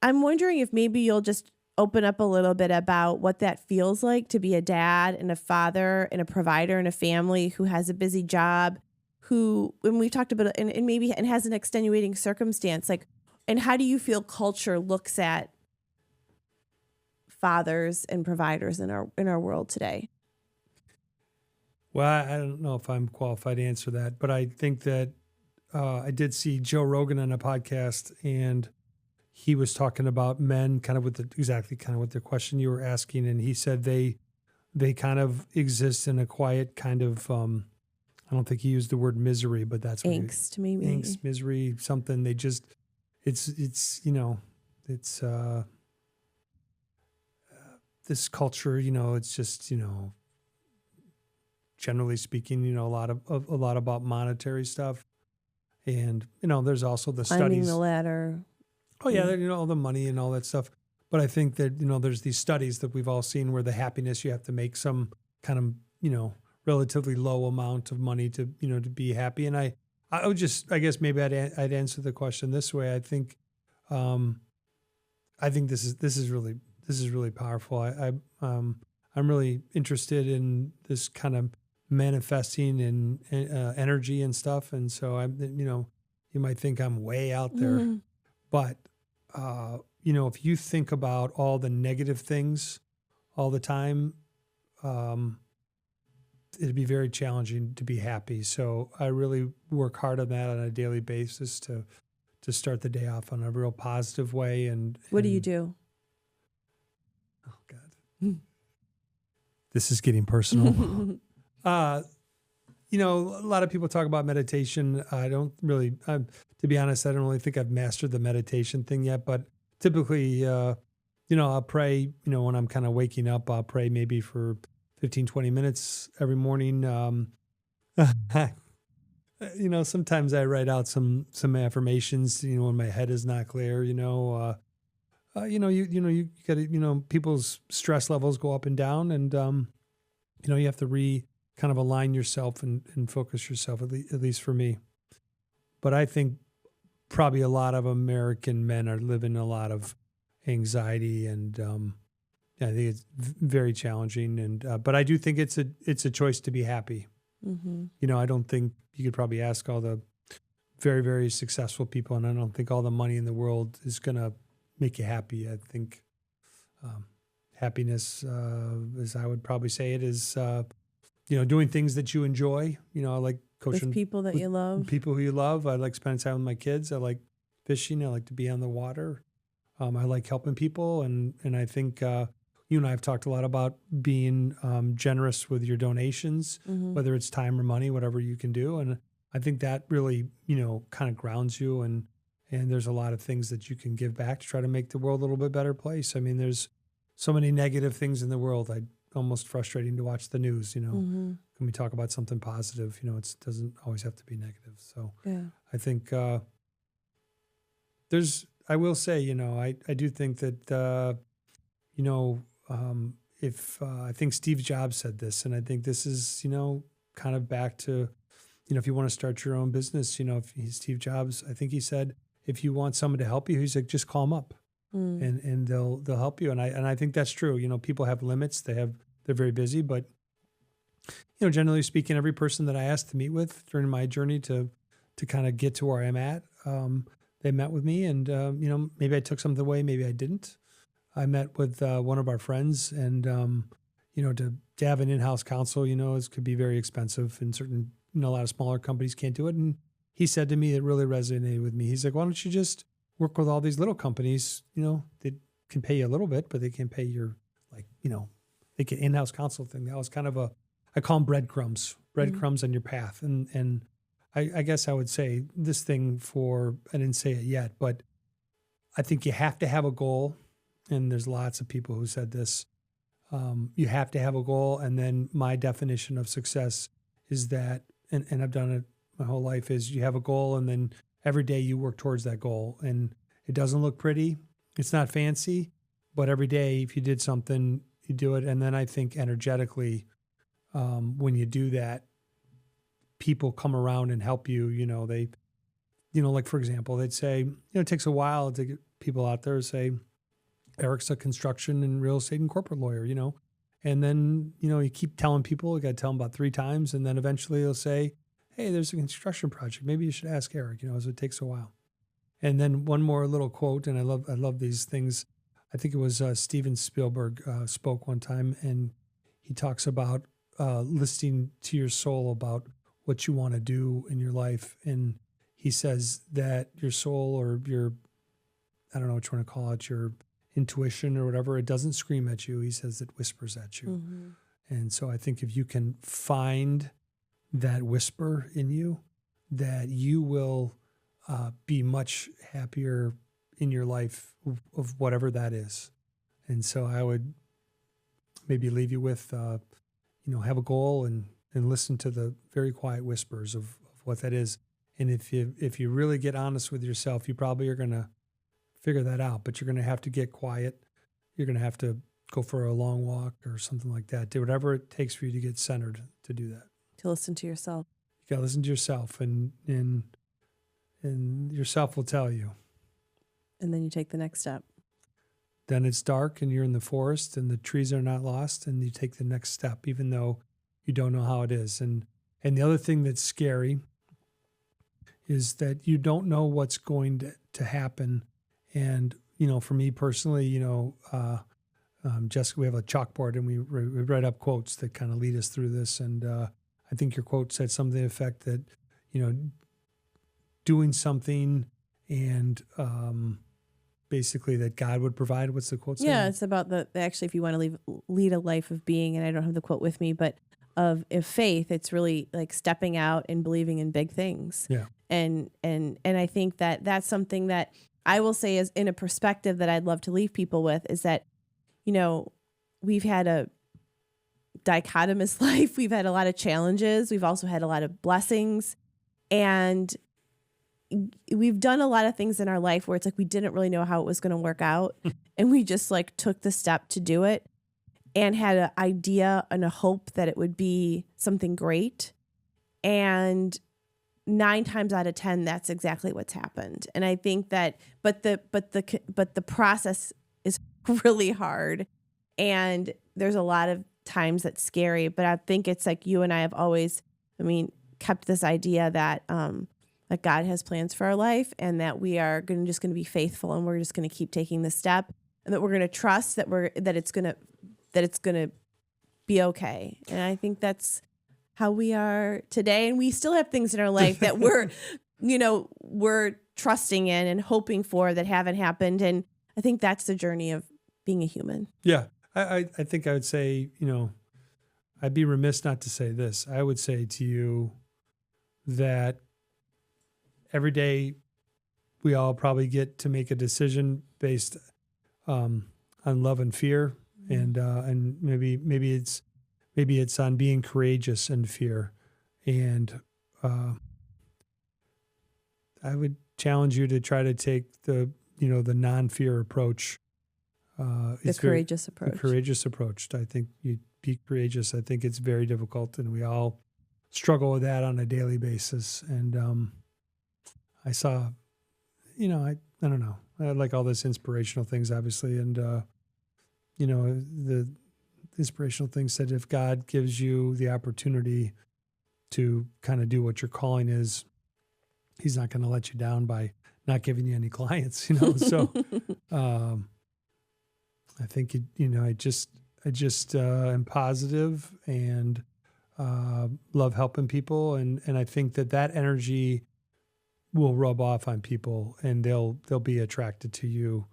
I'm wondering if maybe you'll just open up a little bit about what that feels like to be a dad and a father and a provider in a family who has a busy job, who, when we talked about, and maybe has an extenuating circumstance, and how do you feel culture looks at fathers and providers in our world today? Well, I don't know if I'm qualified to answer that, but I think that I did see Joe Rogan on a podcast, and he was talking about men kind of with exactly kind of what the question you were asking. And he said they kind of exist in a quiet kind of, I don't think he used the word misery, but that's what Angst, maybe. angst, misery, something. They just, it's this culture, it's just, generally speaking, a lot about monetary stuff. And, there's also the Climbing studies. the ladder. Oh yeah, all the money and all that stuff. But I think that, there's these studies that we've all seen where the happiness, you have to make some kind of, relatively low amount of money to, to be happy. And I would just, I guess maybe I'd answer the question this way. I think this is really powerful. I'm really interested in this kind of manifesting and energy and stuff. And so you might think I'm way out there, Mhm. but if you think about all the negative things all the time, it'd be very challenging to be happy. So I really work hard on that on a daily basis to start the day off on a real positive way. And What do you do? Oh God, this is getting personal. A lot of people talk about meditation. I don't really, to be honest, I don't really think I've mastered the meditation thing yet, but typically, I'll pray, when I'm kind of waking up, I'll pray maybe for 15, 20 minutes every morning. Sometimes I write out some affirmations, when my head is not clear, you gotta, people's stress levels go up and down, and, you have to kind of align yourself and focus yourself, at least for me. But I think probably a lot of American men are living a lot of anxiety, and I think it's very challenging. And but I do think it's a choice to be happy. Mm-hmm. I don't think you could probably ask all the very, very successful people, and I don't think all the money in the world is going to make you happy. I think happiness, as I would probably say it, is doing things that you enjoy. I like coaching With people that you love. people who you love. I like spending time with my kids. I like fishing. I like to be on the water. I like helping people, and I think you and I have talked a lot about being generous with your donations, Mm-hmm. whether it's time or money, whatever you can do. And I think that really, kind of grounds you, and there's a lot of things that you can give back to try to make the world a little bit better place. I mean, there's so many negative things in the world. Almost frustrating to watch the news, Mm-hmm. When we talk about something positive, it doesn't always have to be negative. So Yeah. I think I will say, I do think that, if I think Steve Jobs said this, and I think this is, kind of back to, if you want to start your own business, if Steve Jobs, I think he said, if you want someone to help you, he's like, just call them up, and they'll help you. And I think that's true. People have limits. They're very busy, but generally speaking, every person that I asked to meet with during my journey to kind of get to where I'm at, they met with me, and maybe I took something away, maybe I didn't. I met with one of our friends, and to have an in-house counsel, it could be very expensive, and certain a lot of smaller companies can't do it. And he said to me, it really resonated with me. He's like, why don't you just work with all these little companies? They can pay you a little bit, but they can't pay your they get in-house counsel thing. That was kind of I call them breadcrumbs on your path. And I guess I would say this thing I didn't say it yet, but I think you have to have a goal. And there's lots of people who said this. You have to have a goal. And then my definition of success is that, and I've done it my whole life, is you have a goal, and then every day you work towards that goal. And it doesn't look pretty. It's not fancy, but every day if you did something, you do it. And then I think energetically, when you do that, people come around and help you. They, like for example, they'd say, it takes a while to get people out there to say, Erik's a construction and real estate and corporate lawyer, and then, you keep telling people, you got to tell them about 3 times. And then eventually they'll say, hey, there's a construction project. Maybe you should ask Erik, so it takes a while. And then one more little quote, and I love these things. I think it was Steven Spielberg spoke one time, and he talks about listening to your soul about what you want to do in your life. And he says that your soul, or your, I don't know what you want to call it, your intuition or whatever, it doesn't scream at you. He says it whispers at you. Mm-hmm. And so I think if you can find that whisper in you, that you will be much happier in your life of whatever that is. And so I would maybe leave you with, have a goal and listen to the very quiet whispers of what that is. And if you really get honest with yourself, you probably are going to figure that out, but you're going to have to get quiet. You're going to have to go for a long walk or something like that. Do whatever it takes for you to get centered to do that. To listen to yourself. You got to listen to yourself, and yourself will tell you. And then you take the next step. Then it's dark and you're in the forest and the trees are not lost, and you take the next step, even though you don't know how it is. And the other thing that's scary is that you don't know what's going to happen. And, for me personally, Jessica, we have a chalkboard and we write up quotes that kind of lead us through this. And I think your quote said something to the effect that, doing something and basically that God would provide. What's the quote say? Yeah, it's about actually, if you want to lead a life of being, and I don't have the quote with me, but of faith, it's really like stepping out and believing in big things. Yeah. And I think that that's something that I will say is in a perspective that I'd love to leave people with, is that, we've had a dichotomous life. We've had a lot of challenges. We've also had a lot of blessings, and we've done a lot of things in our life where it's like we didn't really know how it was going to work out. And we just like took the step to do it and had an idea and a hope that it would be something great. And 9 times out of 10, that's exactly what's happened. And I think that, but the process is really hard, and there's a lot of times that's scary. But I think it's like you and I have always, kept this idea that that God has plans for our life, and that we are just going to be faithful, and we're just going to keep taking the step, and that we're going to trust that it's going to be okay. And I think that's how we are today. And we still have things in our life that we're trusting in and hoping for that haven't happened. And I think that's the journey of being a human. Yeah. I think I would say, I'd be remiss not to say this. I would say to you that every day we all probably get to make a decision based on love and fear, and maybe it's on being courageous and fear. And I would challenge you to try to take the non-fear approach. The courageous approach. The courageous approach. I think you be courageous. I think it's very difficult, and we all struggle with that on a daily basis. And I saw, I don't know. I like all this inspirational things, obviously. And, the inspirational thing said, if God gives you the opportunity to kind of do what your calling is, he's not going to let you down by not giving you any clients, So I think, I just am positive and love helping people. And I think that energy will rub off on people, and they'll be attracted to you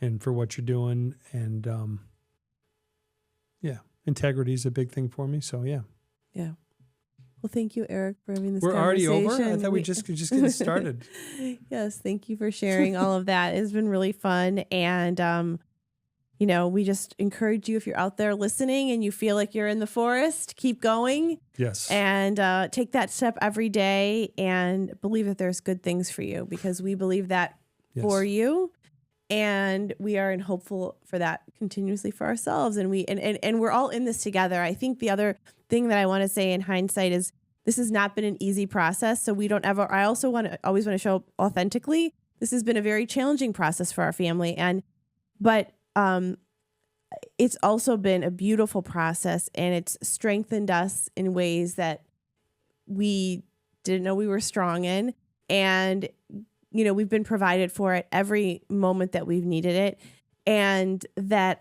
and for what you're doing. And integrity is a big thing for me. So yeah. Yeah. Well, thank you, Eric, for having this We're conversation. already over? I thought we just getting started. Yes. Thank you for sharing all of that. It's been really fun. And, we just encourage you, if you're out there listening and you feel like you're in the forest, keep going. Yes. And take that step every day and believe that there's good things for you, because we believe that for you. And we are hopeful for that continuously for ourselves. And we're all in this together. I think the other thing that I want to say in hindsight is this has not been an easy process. So I also always want to show up authentically. This has been a very challenging process for our family. But it's also been a beautiful process, and it's strengthened us in ways that we didn't know we were strong in. And, we've been provided for at every moment that we've needed it. and that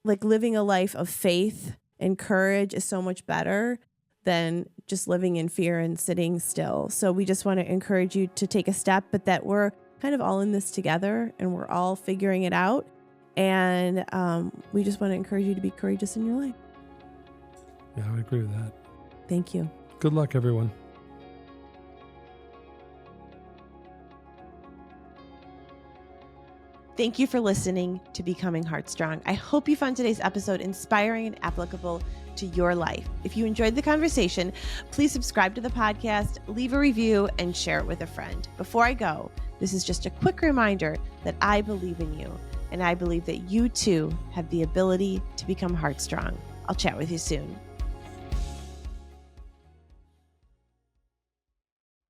like living a life of faith and courage is so much better than just living in fear and sitting still. So we just want to encourage you to take a step, but that we're kind of all in this together and we're all figuring it out. And we just want to encourage you to be courageous in your life. Yeah, I would agree with that. Thank you. Good luck, everyone. Thank you for listening to Becoming Heartstrong. I hope you found today's episode inspiring and applicable to your life. If you enjoyed the conversation, please subscribe to the podcast, leave a review, and share it with a friend. Before I go, this is just a quick reminder that I believe in you, and I believe that you too have the ability to become heartstrong. I'll chat with you soon.